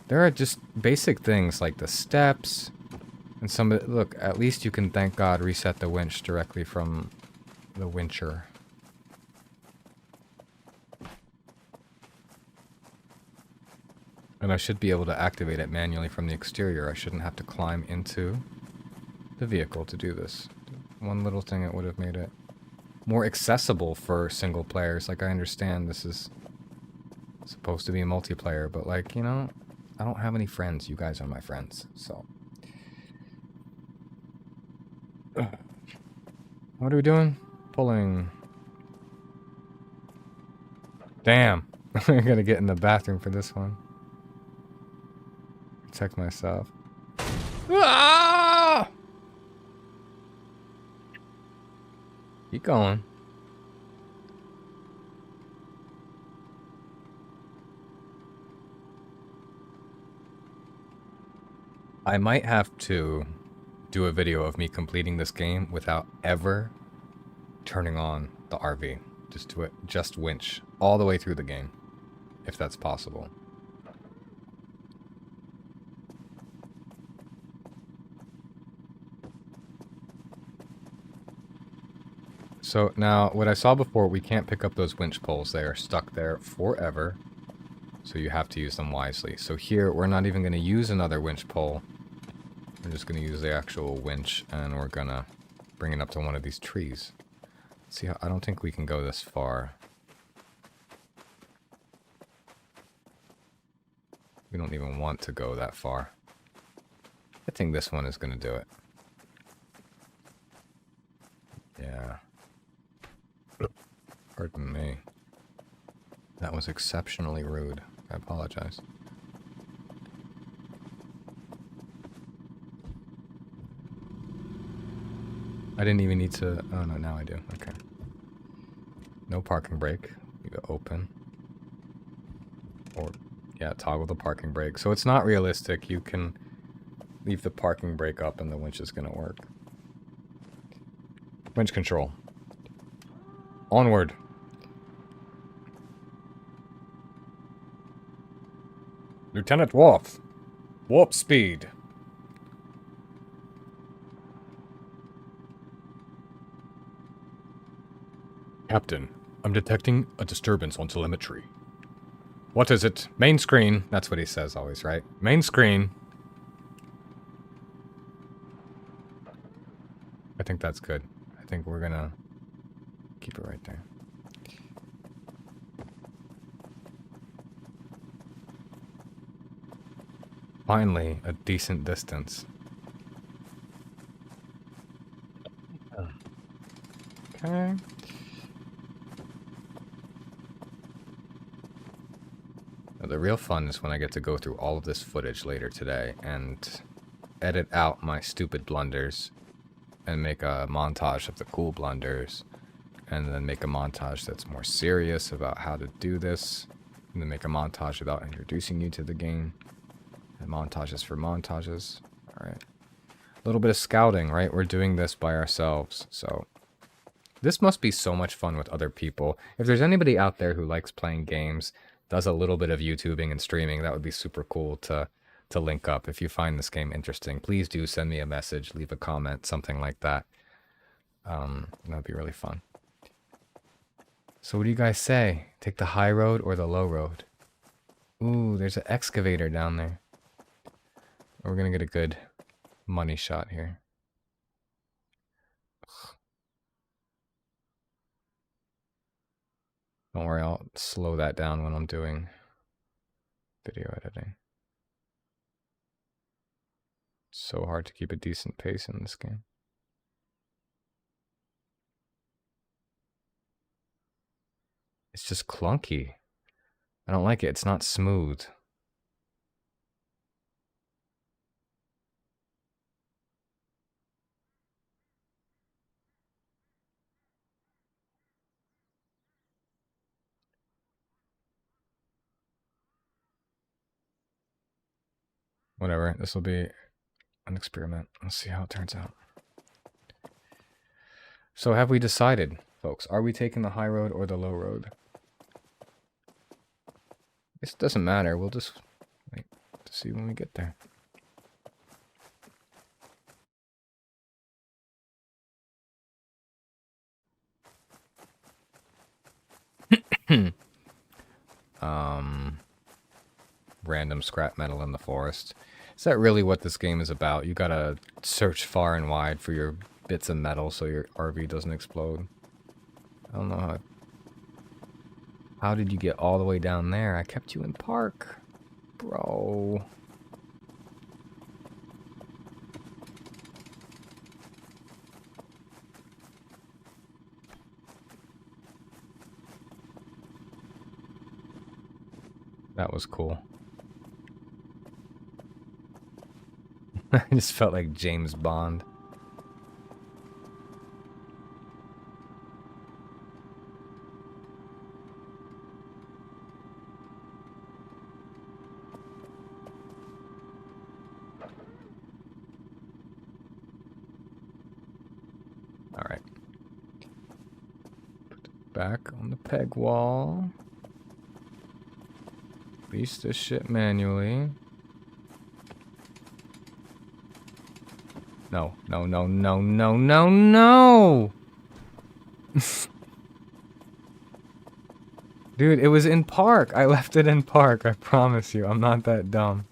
there are just basic things like the steps and some of it. Look, at least you can, thank God, reset the winch directly from the wincher. And I should be able to activate it manually from the exterior. I shouldn't have to climb into the vehicle to do this. One little thing that would have made it more accessible for single players. Like, I understand this is supposed to be a multiplayer, but like, you know, I don't have any friends. You guys are my friends, so. What are we doing? Pulling. Damn. I gotta get in the bathroom for this one. Protect myself. Ah! Keep going. I might have to do a video of me completing this game without ever turning on the RV. Just do it, just winch all the way through the game, if that's possible. So now, what I saw before, we can't pick up those winch poles. They are stuck there forever. So you have to use them wisely. So here, we're not even going to use another winch pole. We're just going to use the actual winch, and we're going to bring it up to one of these trees. See how, I don't think we can go this far. We don't even want to go that far. I think this one is going to do it. Yeah. Pardon me. That was exceptionally rude. I apologize. I didn't even need to... Oh, no, now I do. Okay. No parking brake. Leave it open. Or, yeah, toggle the parking brake. So it's not realistic. You can leave the parking brake up and the winch is going to work. Winch control. Onward. Lieutenant Worf. Warp speed. Captain, I'm detecting a disturbance on telemetry. What is it? Main screen. That's what he says always, right? Main screen. I think that's good. I think we're gonna keep it right there. Finally, a decent distance. Okay. the real fun is when I get to go through all of this footage later today and edit out my stupid blunders and make a montage of the cool blunders, and then make a montage that's more serious about how to do this, and then make a montage about introducing you to the game, and montages for montages. Alright. A little bit of scouting, right? We're doing this by ourselves, so this must be so much fun with other people. If there's anybody out there who likes playing games, does a little bit of YouTubing and streaming, that would be super cool to link up. If you find this game interesting, please do send me a message, leave a comment, something like that. That'd be really fun. So what do you guys say? Take the high road or the low road? Ooh, there's an excavator down there. We're gonna get a good money shot here. Don't worry, I'll slow that down when I'm doing video editing. So hard to keep a decent pace in this game. It's just clunky. I don't like it. It's not smooth. Whatever, this will be an experiment. Let's see how it turns out. So have we decided, folks? Are we taking the high road or the low road? This doesn't matter. We'll just wait to see when we get there. Random scrap metal in the forest. Is that really what this game is about? You gotta search far and wide for your bits of metal so your RV doesn't explode. I don't know how did you get all the way down there? I kept you in park, bro. That was cool. I just felt like James Bond. All right. Put it back on the peg wall. Release this shit manually. No, no, no, no, no, no, no! Dude, it was in park. I left it in park. I promise you. I'm not that dumb.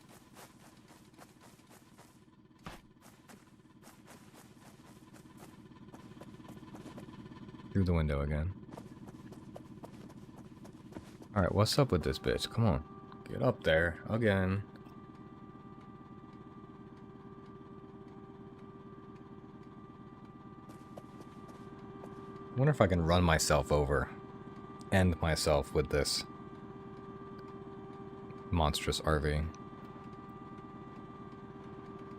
Through the window again. Alright, what's up with this bitch? Come on. Get up there. Again. I wonder if I can run myself over. End myself with this monstrous RV.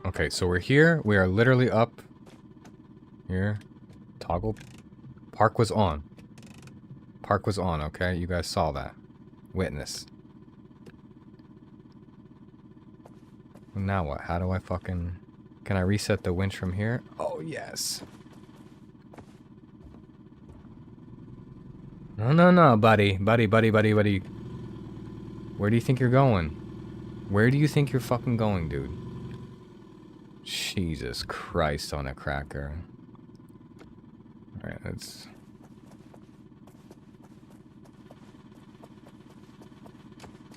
Okay, so we're here. We are literally up here. Toggle. Park was on. Park was on, okay? You guys saw that. Witness. Now what? How do I fucking... Can I reset the winch from here? Oh, yes. No, no, no, buddy. Buddy. Where do you think you're going? Where do you think you're fucking going, dude? Jesus Christ on a cracker. Alright, let's...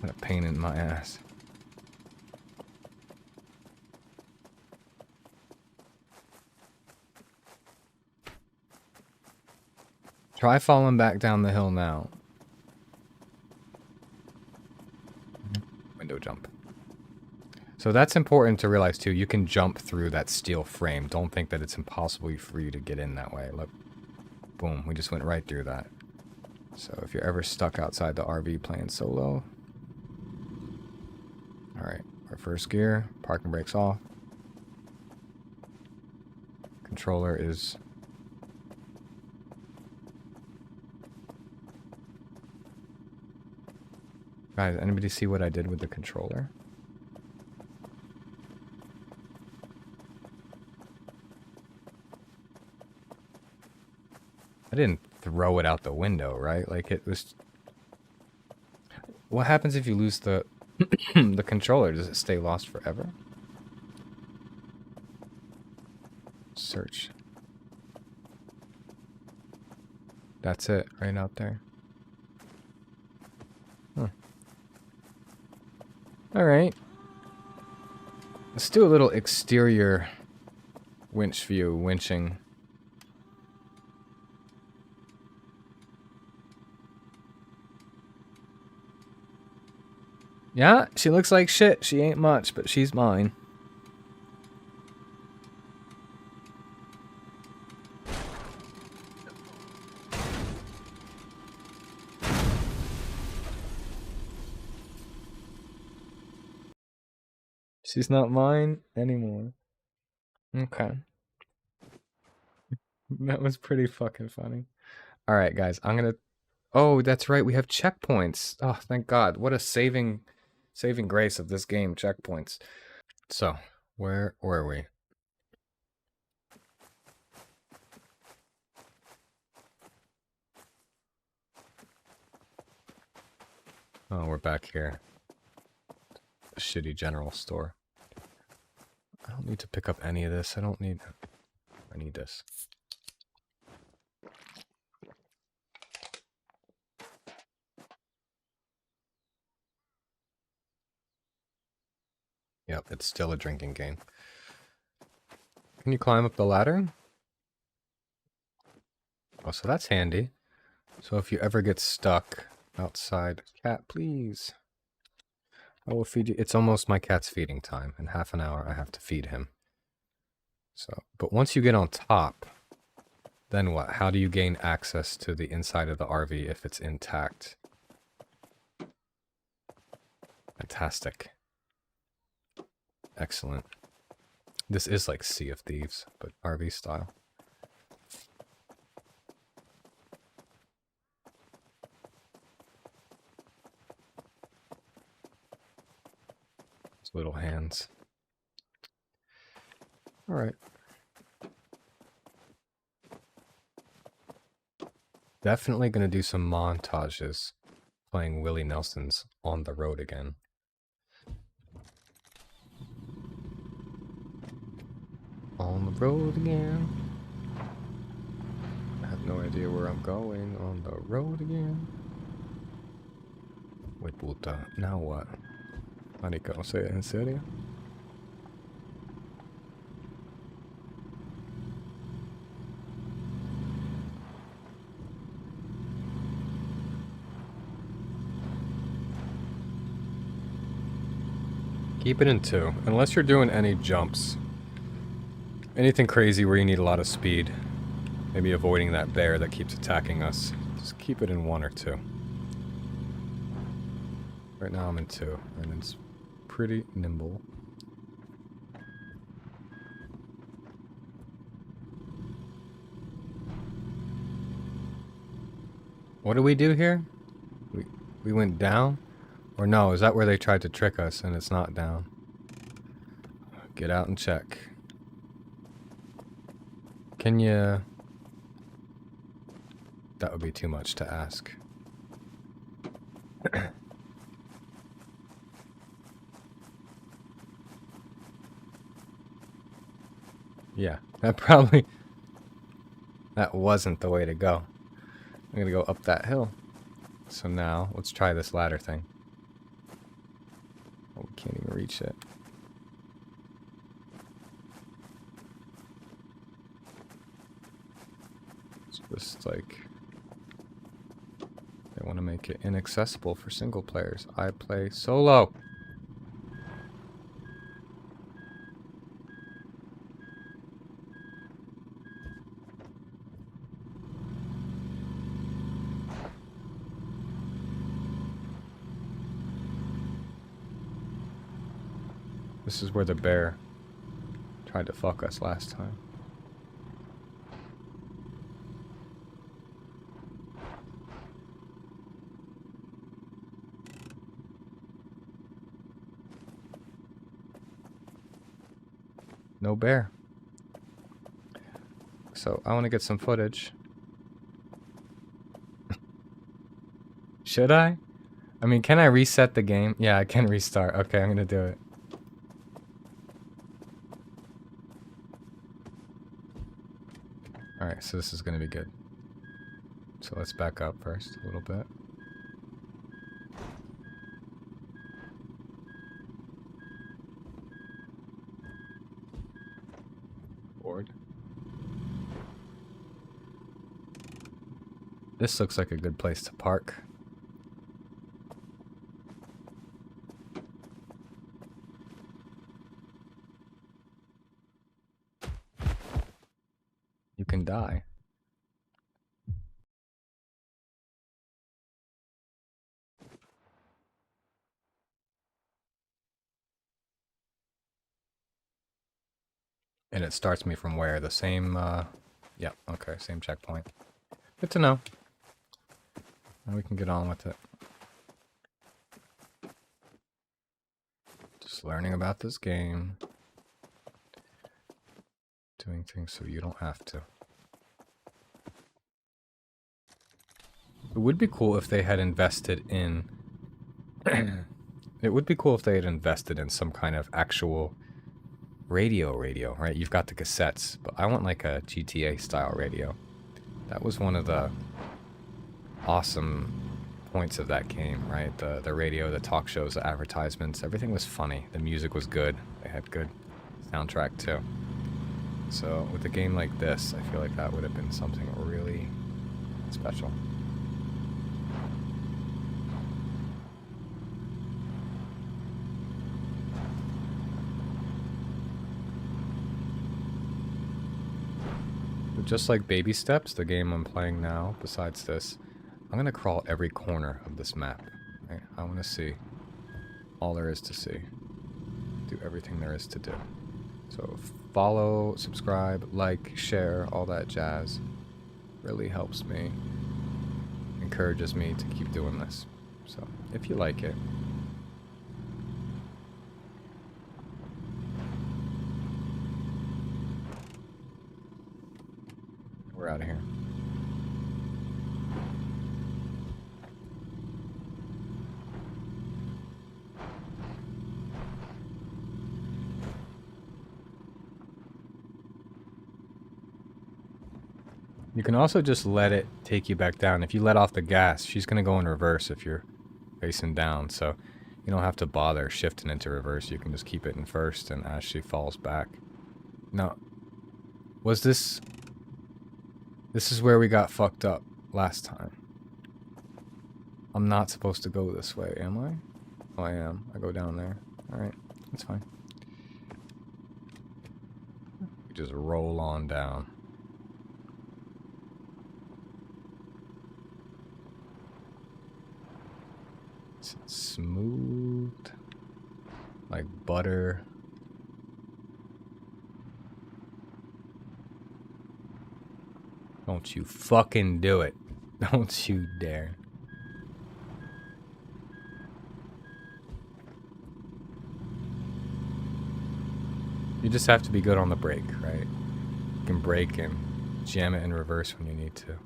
What a pain in my ass. Try falling back down the hill now. Window jump. So that's important to realize too. You can jump through that steel frame. Don't think that it's impossible for you to get in that way. Look. Boom. We just went right through that. So if you're ever stuck outside the RV playing solo, Alright, reverse gear, parking brakes off. Controller is... Guys, anybody see what I did with the controller? I didn't throw it out the window, right? Like it was... What happens if you lose the the controller? Does it stay lost forever? Search. That's it, right out there. Huh. Alright. Let's do a little exterior winch view, winching. Yeah, she looks like shit. She ain't much, but she's mine. She's not mine anymore. Okay. That was pretty fucking funny. Alright, guys, I'm gonna... Oh, that's right, we have checkpoints. Oh, thank God. What a saving grace of this game, checkpoints. So, where were we? Oh, we're back here. The shitty general store. I don't need to pick up any of this. I need this. Yep, it's still a drinking game. Can you climb up the ladder? Oh, so that's handy. So if you ever get stuck outside... Cat, please. I will feed you. It's almost my cat's feeding time. In half an hour, I have to feed him. So, but once you get on top, then what? How do you gain access to the inside of the RV if it's intact? Fantastic. Excellent. This is like Sea of Thieves, but RV style. Those little hands. Alright. Definitely gonna do some montages playing Willie Nelson's On the Road Again. On the road again. I have no idea where I'm going. On the road again. Wait, puta. Now what? Marico, say it en serio? Keep it in 2. Unless you're doing any jumps. Anything crazy where you need a lot of speed. Maybe avoiding that bear that keeps attacking us. Just keep it in 1 or 2. Right now I'm in 2, and it's pretty nimble. What do we do here? We went down? Or no, is that where they tried to trick us and it's not down? Get out and check. Can you... That would be too much to ask. Yeah, that wasn't the way to go. I'm gonna go up that hill. So now, let's try this ladder thing. Oh, we can't even reach it. It's just like... They want to make it inaccessible for single players. I play solo! This is where the bear tried to fuck us last time. No bear. So I want to get some footage. Should I? I mean, can I reset the game? Yeah, I can restart. Okay, I'm gonna do it. Alright, so this is gonna be good. So let's back up first a little bit. Board. This looks like a good place to park. You can die. And it starts me from where? The same, yeah, okay, same checkpoint. Good to know. Now we can get on with it. Just learning about this game. Doing things so you don't have to. It would be cool if they had invested in... It would be cool if they had invested in some kind of actual radio, right? You've got the cassettes, but I want like a GTA style radio. That was one of the awesome points of that game, right? The radio, the talk shows, the advertisements, everything was funny. The music was good. They had good soundtrack too. So with a game like this, I feel like that would have been something really special. Just like Baby Steps, the game I'm playing now, besides this, I'm gonna crawl every corner of this map. Right? I want to see all there is to see. Do everything there is to do. So follow, subscribe, like, share, all that jazz. Really helps me, encourages me to keep doing this. So if you like it. We're out of here. You can also just let it take you back down. If you let off the gas, she's going to go in reverse if you're facing down. So you don't have to bother shifting into reverse. You can just keep it in first, and as she falls back. Now, was this... This is where we got fucked up last time. I'm not supposed to go this way, am I? Oh, I am. I go down there. Alright, that's fine. We just roll on down. It's smooth. Like butter. Don't you fucking do it. Don't you dare. You just have to be good on the brake, right? You can brake and jam it in reverse when you need to.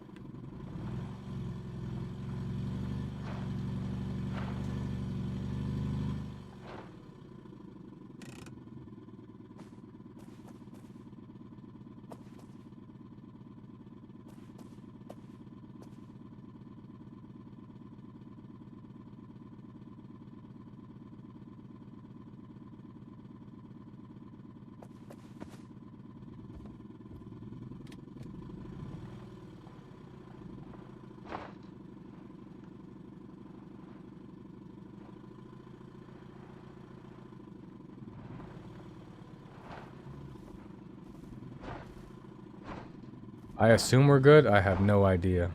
I assume we're good? I have no idea.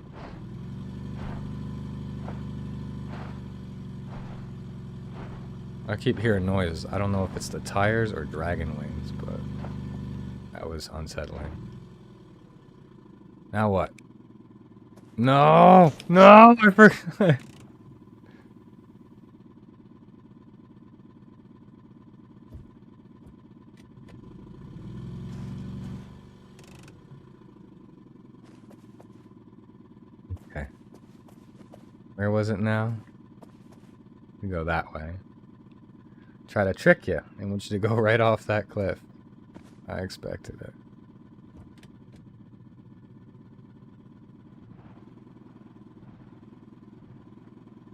I keep hearing noises. I don't know if it's the tires or dragon wings, but that was unsettling. Now what? No! No! I forgot. Okay. Where was it now? We go that way. Try to trick you. I want you to go right off that cliff. I expected it.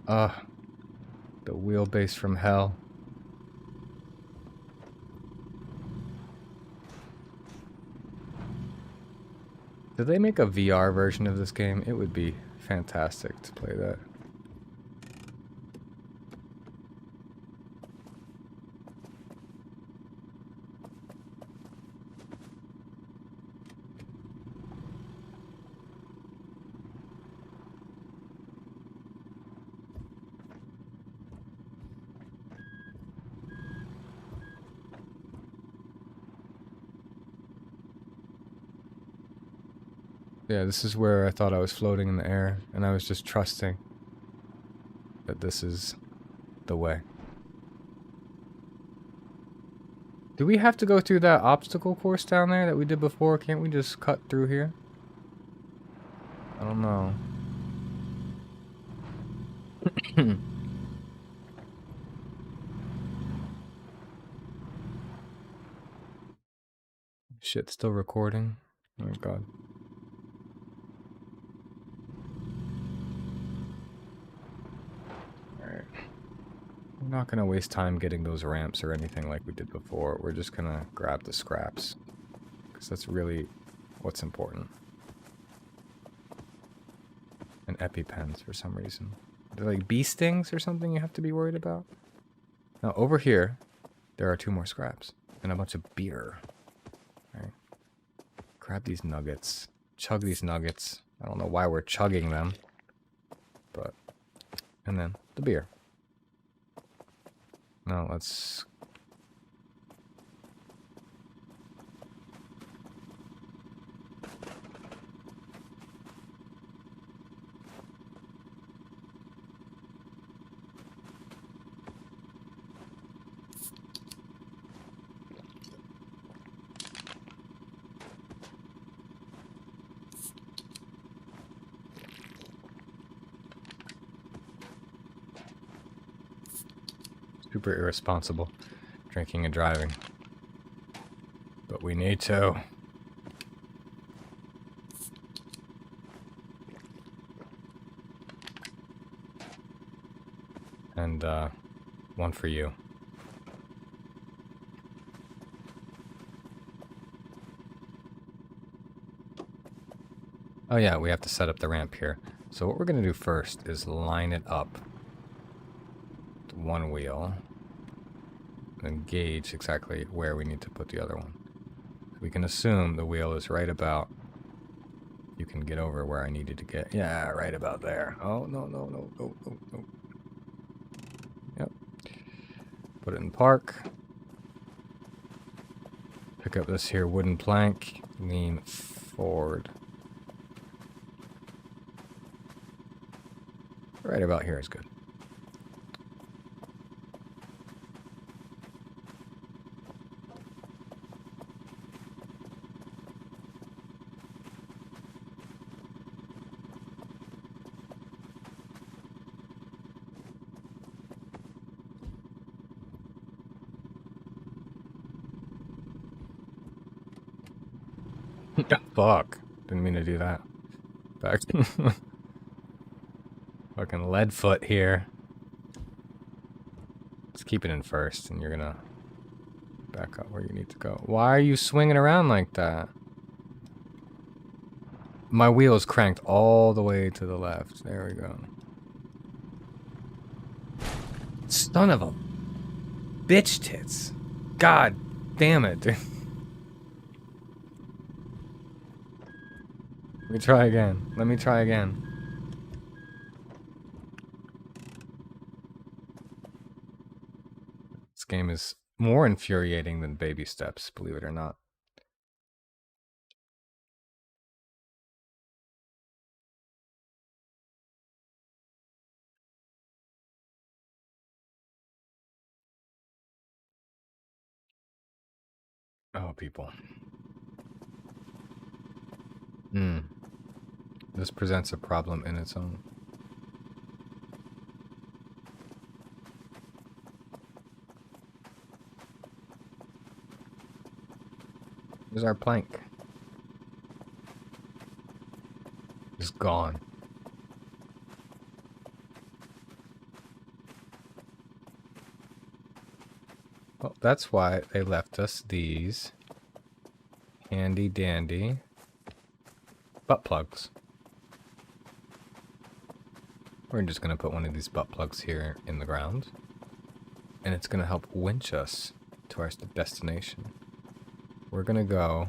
The wheelbase from hell. Did they make a VR version of this game? It would be fantastic to play that. Yeah, this is where I thought I was floating in the air, and I was just trusting that this is the way. Do we have to go through that obstacle course down there that we did before? Can't we just cut through here? I don't know. Shit, still recording? Oh my god. Alright. We're not gonna waste time getting those ramps or anything like we did before. We're just gonna grab the scraps. Because that's really what's important. And EpiPens for some reason. They're like bee stings or something you have to be worried about? Now over here, there are 2 more scraps. And a bunch of beer. Alright. Grab these nuggets. Chug these nuggets. I don't know why we're chugging them. But... And then the beer. Now let's... Super irresponsible drinking and driving. But we need to. And, one for you. Oh yeah, we have to set up the ramp here. So what we're gonna do first is line it up. One wheel, and gauge exactly where we need to put the other one. We can assume the wheel is right about, you can get over where I needed to get. Yeah, right about there. Oh, no, no, no, no, no, no. Yep. Put it in park. Pick up this here wooden plank, lean forward. Right about here is good. Fuck. Didn't mean to do that. Back. Fucking lead foot here. Let's keep it in first, and you're gonna back up where you need to go. Why are you swinging around like that? My wheel is cranked all the way to the left. There we go. Son of a bitch tits. God damn it, dude. Let me try again. Let me try again. game is more infuriating than baby steps, believe it or not. Oh, people. This presents a problem in its own. Here's our plank. It's gone. Well, that's why they left us these handy dandy butt plugs. We're just going to put one of these butt plugs here in the ground, and it's going to help winch us to our destination. We're going to go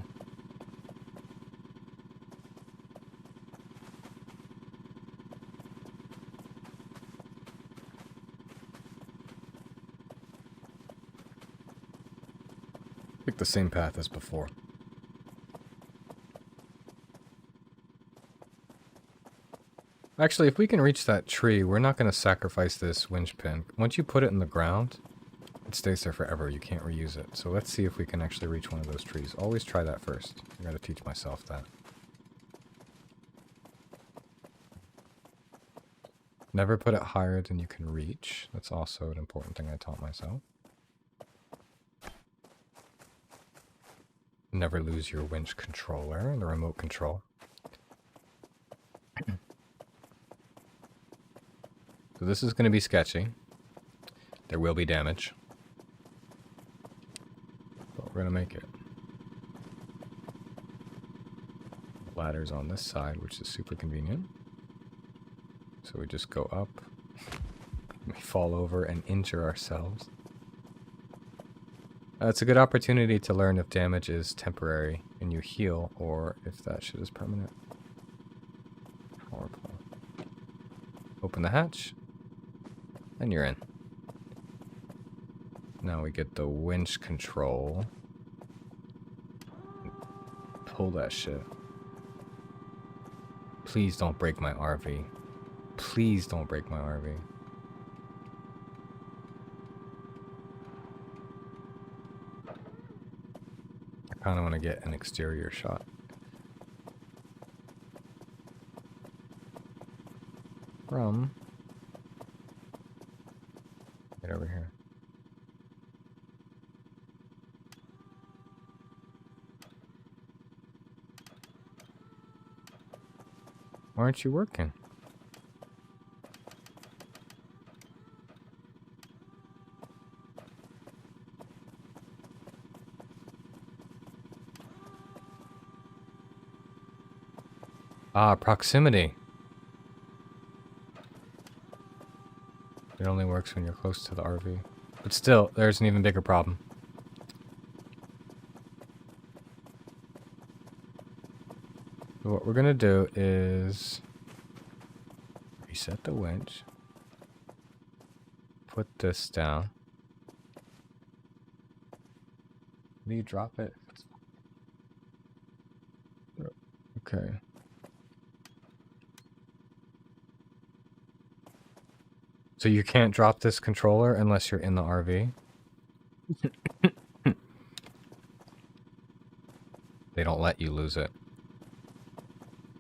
pick the same path as before. Actually, if we can reach that tree, we're not going to sacrifice this winch pin. Once you put it in the ground, it stays there forever. You can't reuse it. So let's see if we can actually reach one of those trees. Always try that first. I got to teach myself that. Never put it higher than you can reach. That's also an important thing I taught myself. Never lose your winch controller, the remote control. So this is going to be sketchy. There will be damage. But we're going to make it. The ladder's on this side, which is super convenient. So we just go up. We fall over and injure ourselves. It's a good opportunity to learn if damage is temporary and you heal, or if that shit is permanent. Horrible. Open the hatch. And you're in. Now we get the winch control. Pull that shit. Please don't break my RV. Please don't break my RV. I kind of want to get an exterior shot. From... Get over here. Why aren't you working? Ah, proximity. It only works when you're close to the RV. But still, there's an even bigger problem. So what we're gonna do is reset the winch. Put this down. Do you drop it? Okay. So you can't drop this controller unless you're in the RV? They don't let you lose it.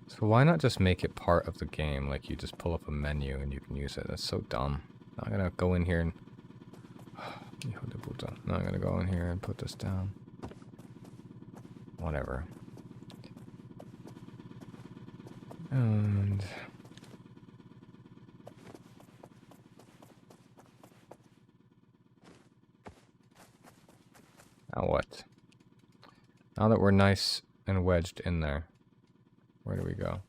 So why not just make it part of the game? Like you just pull up a menu and you can use it. That's so dumb. Now I'm gonna go in here and... Now I'm gonna go in here and put this down. Whatever. And... Now what? Now that we're nice and wedged in there, where do we go?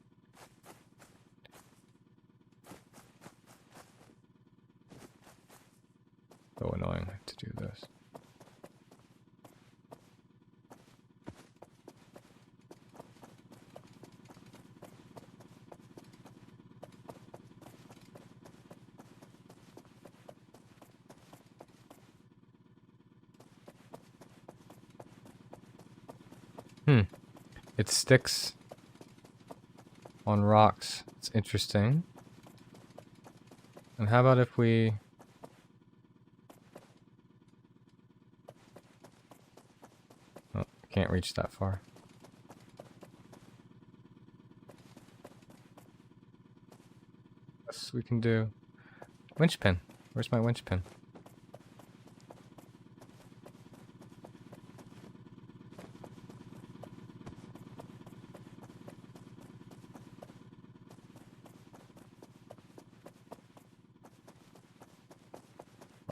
So annoying to do this. It sticks on rocks. It's interesting. And how about if we... Oh, can't reach that far. Yes, we can do... Winch pin. Where's my winch pin?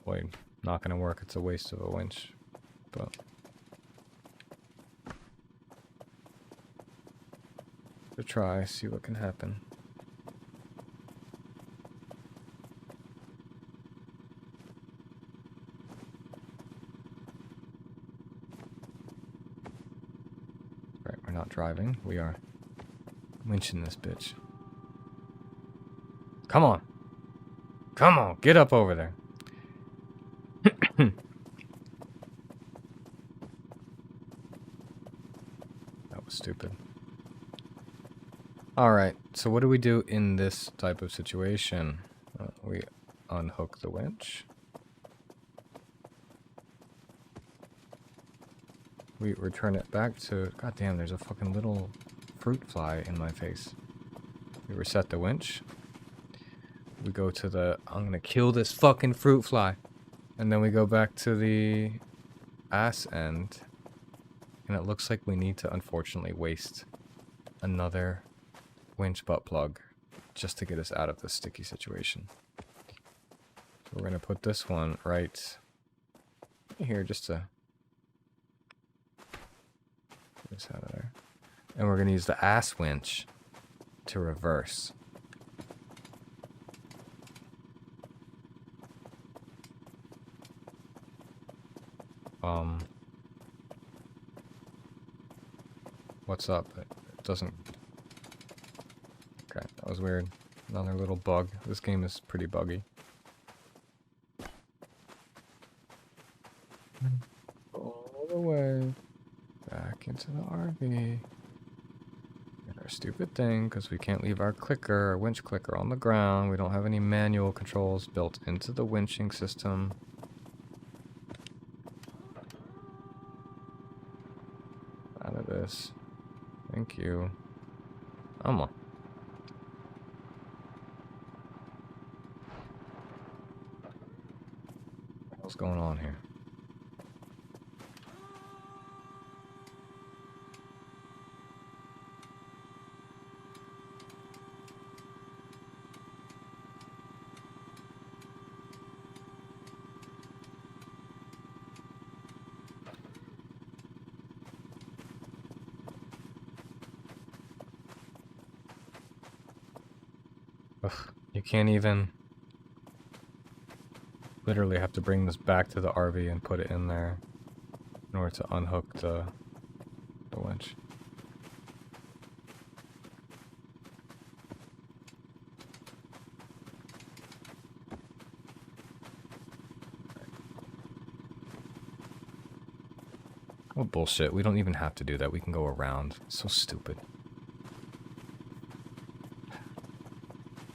Wait, not gonna work. It's a waste of a winch. But... to try, see what can happen. Right, we're not driving. We are winching this bitch. Come on! Come on! Get up over there! That was stupid. Alright, so what do we do in this type of situation? We unhook the winch. We return it back to... God damn, there's a fucking little fruit fly in my face. We reset the winch. We go to the... I'm gonna kill this fucking fruit fly. And then we go back to the ass end. And it looks like we need to, unfortunately, waste another winch butt plug just to get us out of this sticky situation. So we're gonna put this one right here just to get us out of there. And we're gonna use the ass winch to reverse. What's up? It doesn't... Okay, that was weird. Another little bug. This game is pretty buggy. All the way back into the RV. Get our stupid thing, because we can't leave our clicker, our winch clicker on the ground. We don't have any manual controls built into the winching system. Out of this. Thank you. Come on. What's going on here? Ugh, you can't even... Literally have to bring this back to the RV and put it in there in order to unhook the winch. Oh bullshit, we don't even have to do that. We can go around. It's so stupid.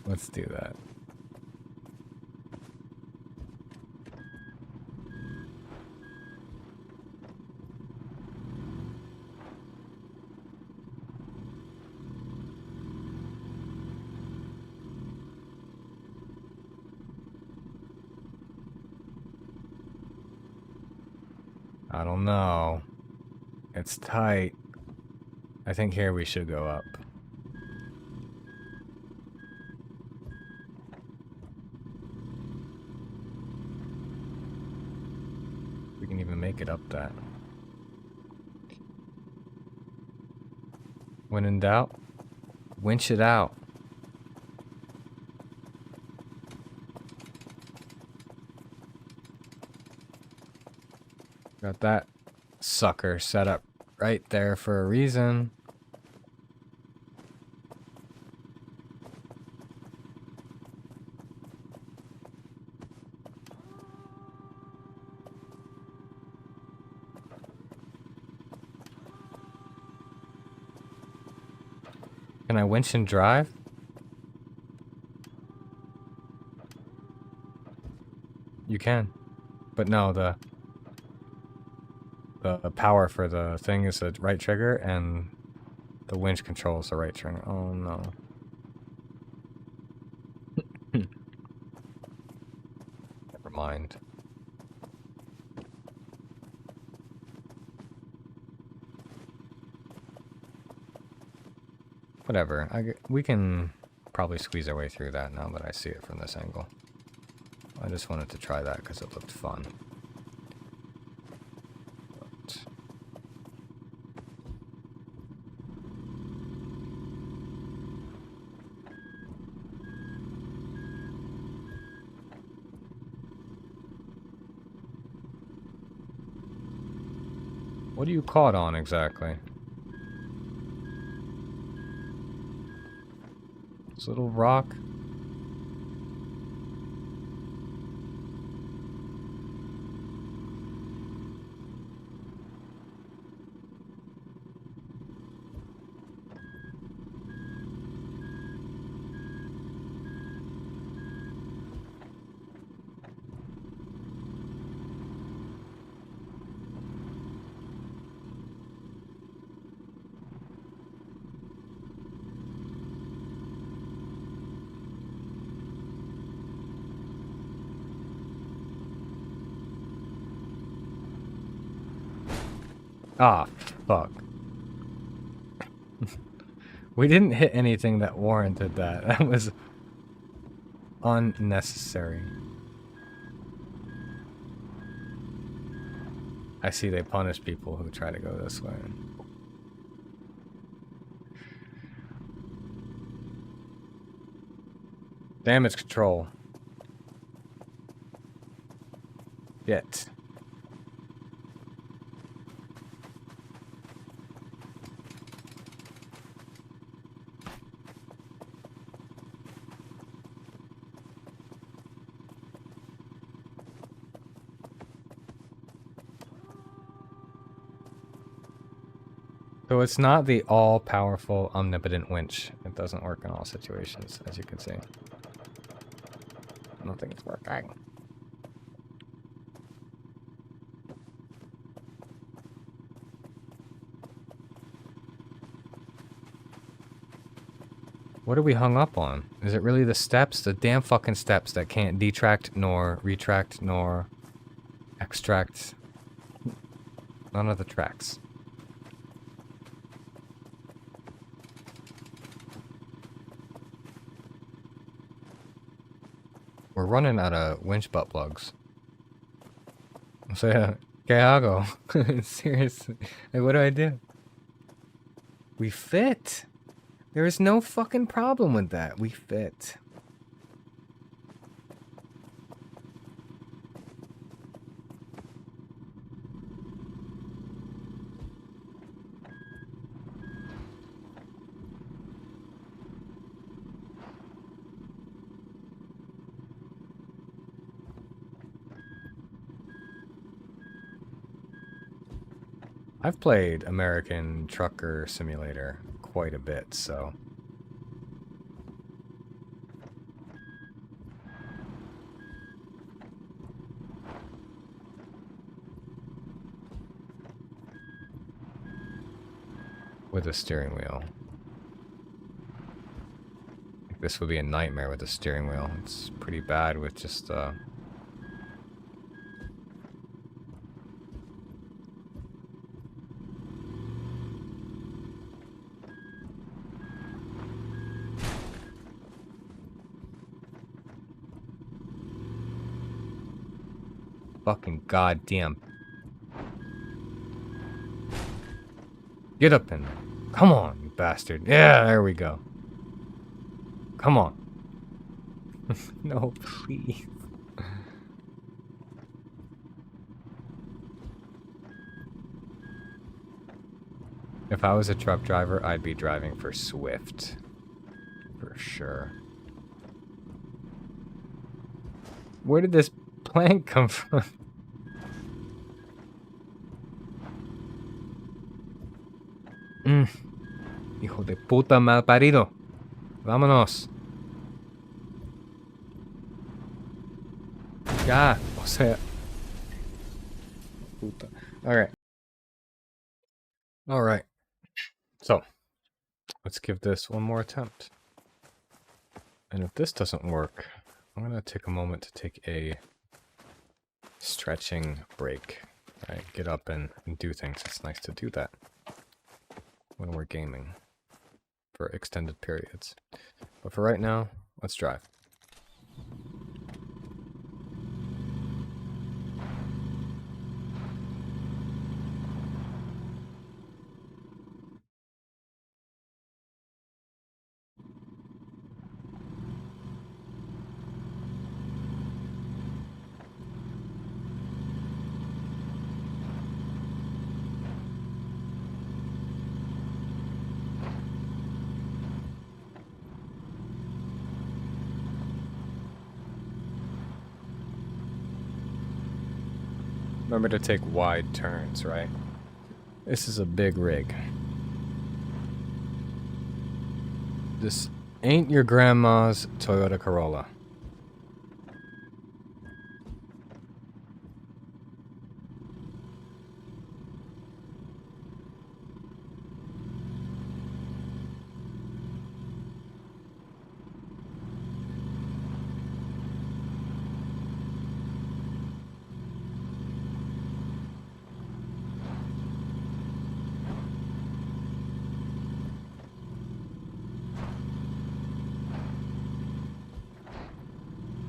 Let's do that. I don't know. It's tight. I think here we should go up. We can even make it up that. When in doubt, winch it out. Got that sucker set up right there for a reason. Can I winch and drive? You can. But no, the power for the thing is the right trigger, and the winch controls the right trigger. Oh no. Never mind. Whatever. We can probably squeeze our way through that now that I see it from this angle. I just wanted to try that because it looked fun. But what are you caught on exactly? This little rock? Ah, fuck. We didn't hit anything that warranted that. That was unnecessary. I see they punish people who try to go this way. Damage control. Shit. So it's not the all-powerful, omnipotent winch. It doesn't work in all situations, as you can see. I don't think it's working. What are we hung up on? Is it really the steps? The damn fucking steps that can't detract, nor retract, nor extract. None of the tracks. We're running out of winch butt plugs. So yeah, ¿qué hago? Seriously. Like, what do I do? We fit. There is no fucking problem with that. We fit. I've played American Trucker Simulator quite a bit, so... with a steering wheel. This would be a nightmare with a steering wheel. It's pretty bad with just, fucking goddamn. Get up in there. Come on, you bastard. Yeah, there we go. Come on. No, please. If I was a truck driver, I'd be driving for Swift. For sure. Where did this plank come from? You Hijo de puta mal parido. Vámonos. Ya, o sea. Puta. Alright. Alright. So, let's give this one more attempt. And if this doesn't work, I'm going to take a moment to take a stretching break. Right? Get up and do things. It's nice to do that when we're gaming for extended periods. But for right now, let's drive. Remember to take wide turns, right? This is a big rig. This ain't your grandma's Toyota Corolla.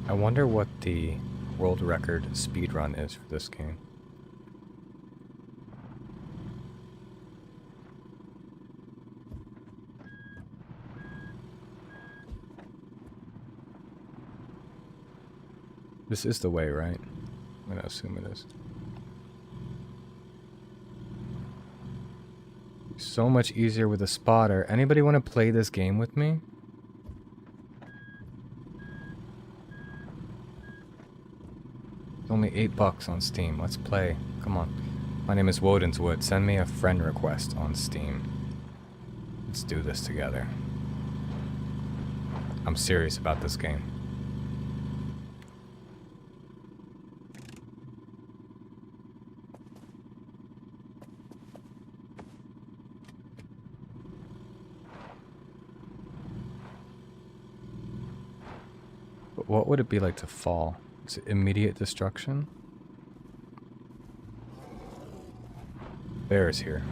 I wonder what the world record speed run is for this game. This is the way, right? I'm gonna assume it is. So much easier with a spotter. Anybody want to play this game with me? It's only $8 on Steam. Let's play. Come on. My name is Wodenswood. Send me a friend request on Steam. Let's do this together. I'm serious about this game. But what would it be like to fall? Is it immediate destruction? Bear is here.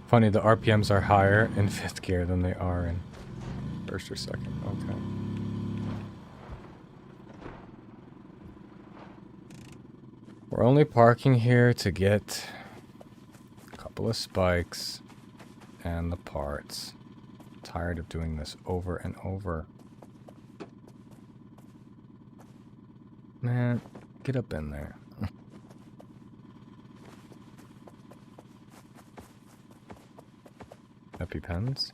Funny, the RPMs are higher in 5th gear than they are in 1st or 2nd. Okay. We're only parking here to get a couple of spikes and the parts. Tired of doing this over and over. Man, get up in there. EpiPens.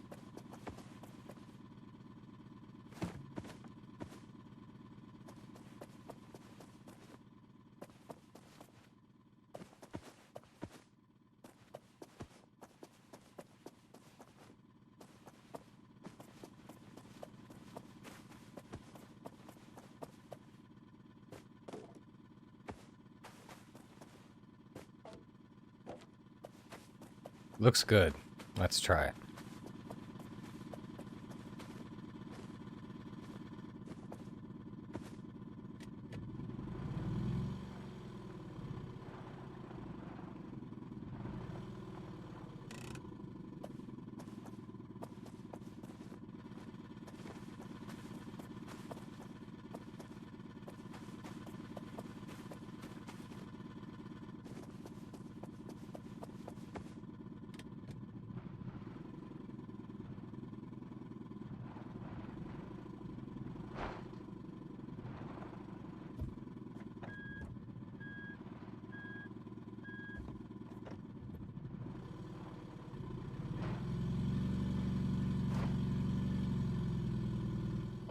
Looks good. Let's try it.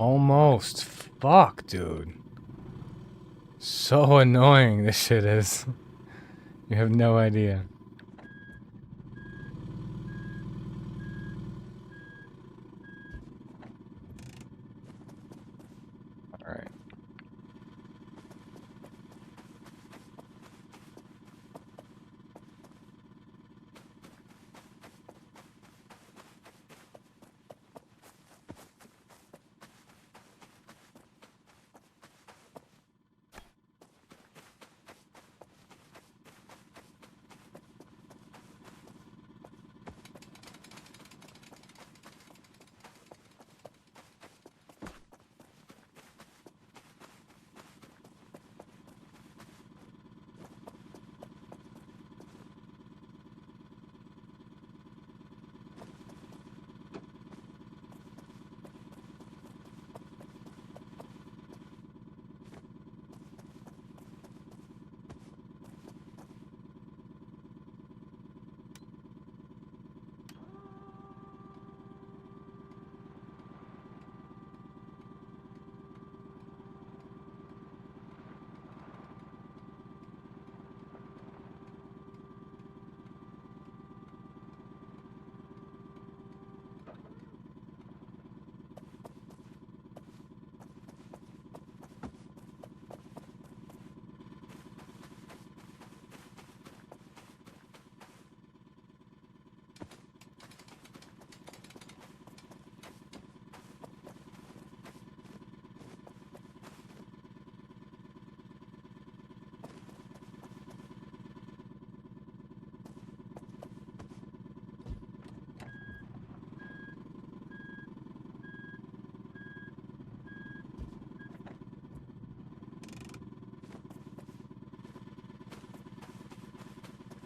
Almost. Fuck, dude. So annoying this shit is. You have no idea. Alright.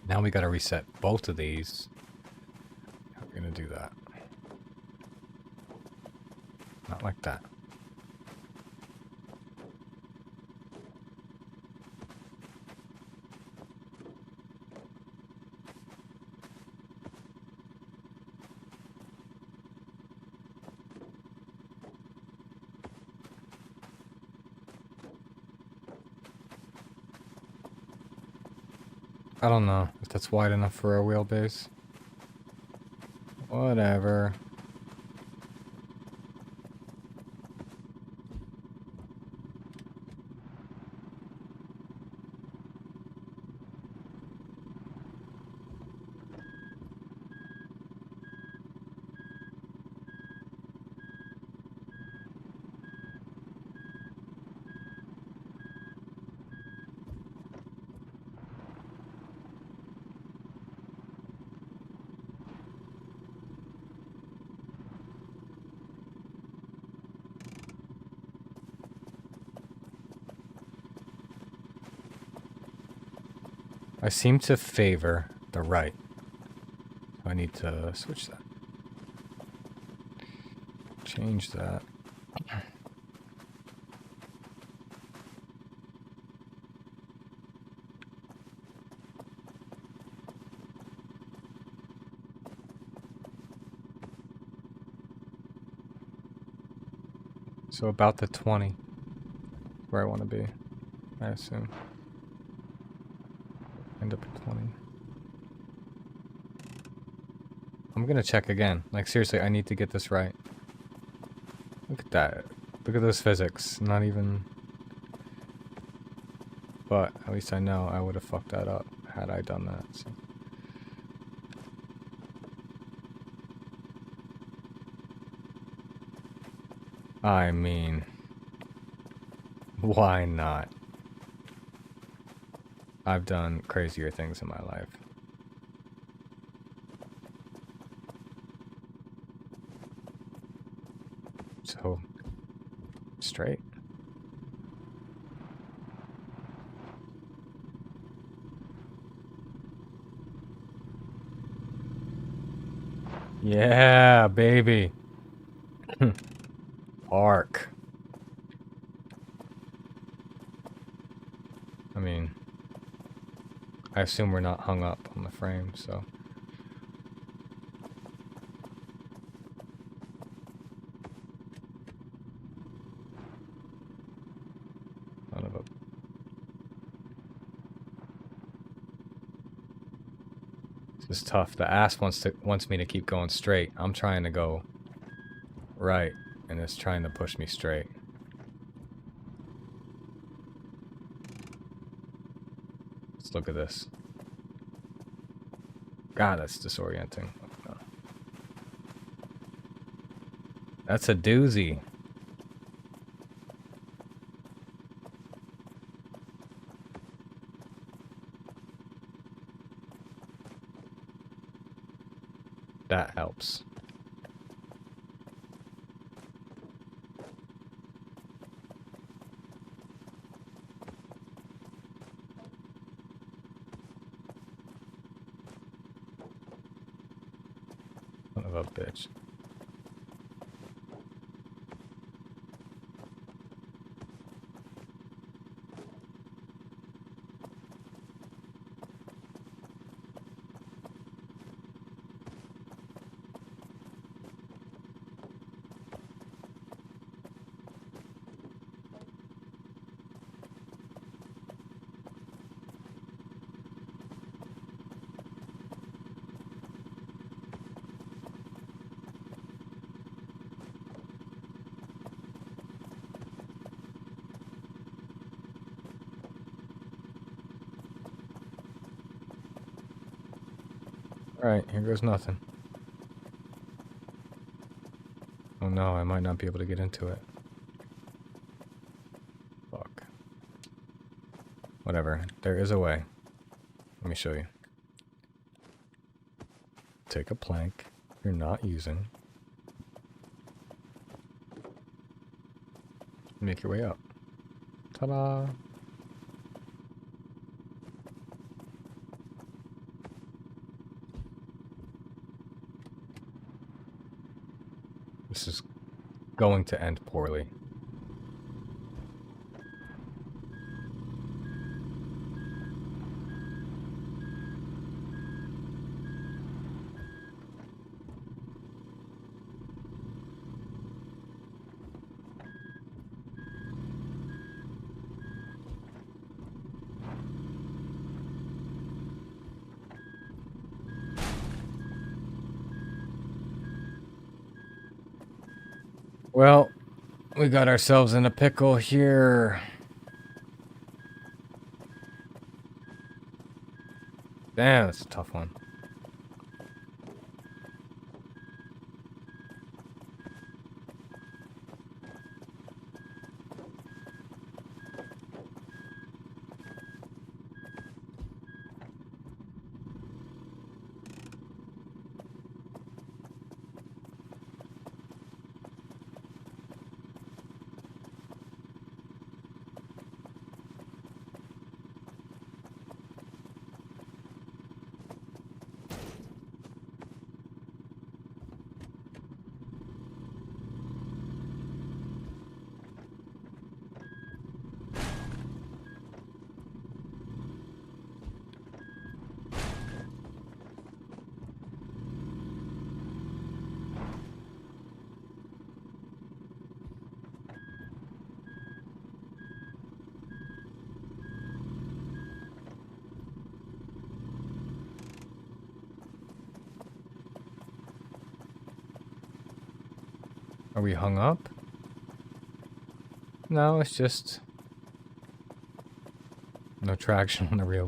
Now we gotta reset both of these. How are we gonna do that? Not like that. I don't know if that's wide enough for a wheelbase. Whatever. I seem to favor the right. So I need to switch that. Change that. So about the 20, where I want to be, I assume. End up at 20. I'm gonna check again. Like, seriously, I need to get this right. Look at that. Look at those physics. Not even... But at least I know I would have fucked that up had I done that. So. I mean... Why not? I've done crazier things in my life. So, straight. Yeah, baby. Park. I mean, I assume we're not hung up on the frame, so. This is tough. The ass wants me to keep going straight. I'm trying to go right, and it's trying to push me straight. Let's look at this. God, that's disorienting. Oh, that's a doozy. That helps. Son of a bitch. Alright, here goes nothing. Oh no, I might not be able to get into it. Fuck. Whatever, there is a way. Let me show you. Take a plank you're not using. Make your way up. Ta-da! This is going to end poorly. Well, we got ourselves in a pickle here. Damn, that's a tough one. Are we hung up? No, it's just no traction on the rear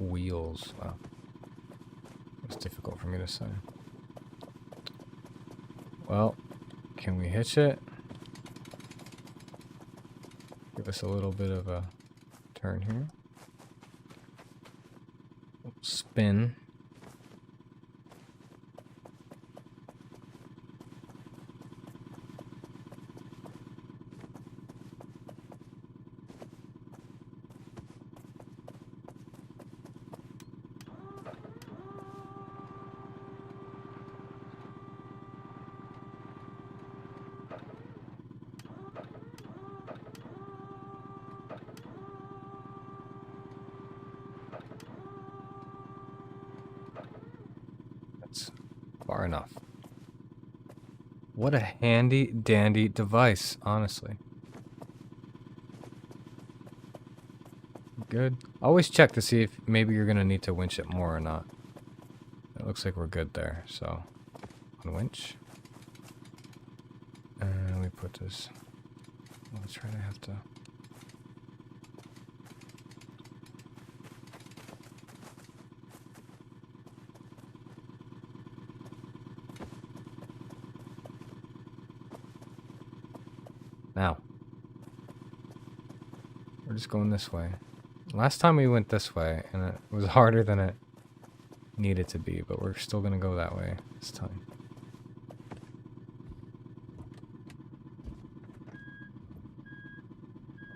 wheels. Wow. It's difficult for me to say. Well, can we hitch it? Give us a little bit of a turn here. Spin. Far enough. What a handy dandy device, honestly. good. Always check to see if maybe you're gonna need to winch it more or not. It looks like we're good there, so unwinch. And we put this. Let's try to have to. Now. We're just going this way. Last time we went this way, and it was harder than it needed to be, but we're still gonna go that way this time.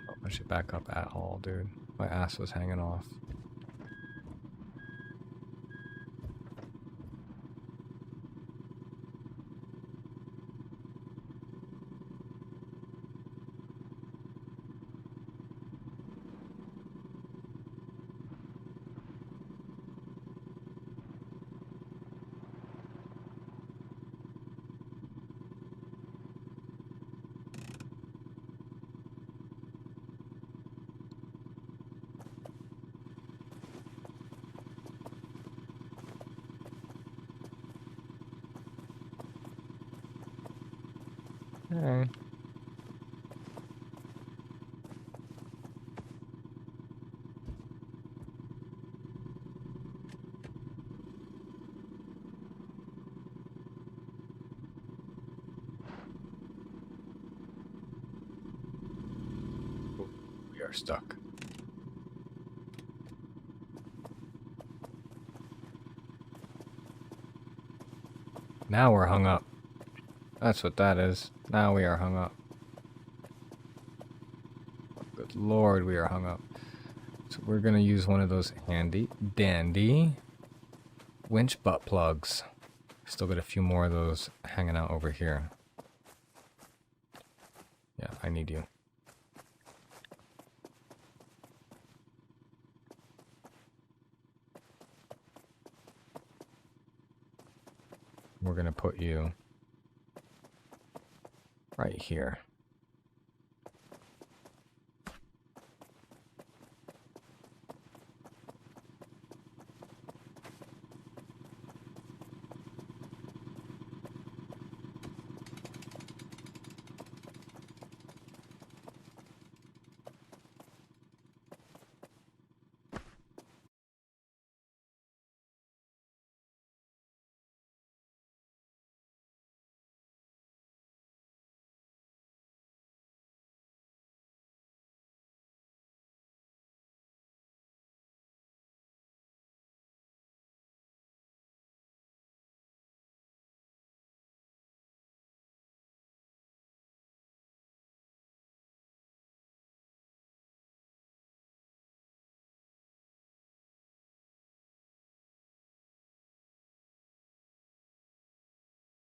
Don't push it back up at all, dude. My ass was hanging off. Alright. We are stuck. Now we're hung up. That's what that is. Now we are hung up. Good lord, we are hung up. So we're gonna use one of those handy dandy winch butt plugs. Still got a few more of those hanging out over here. Yeah, I need you. We're gonna put you right here.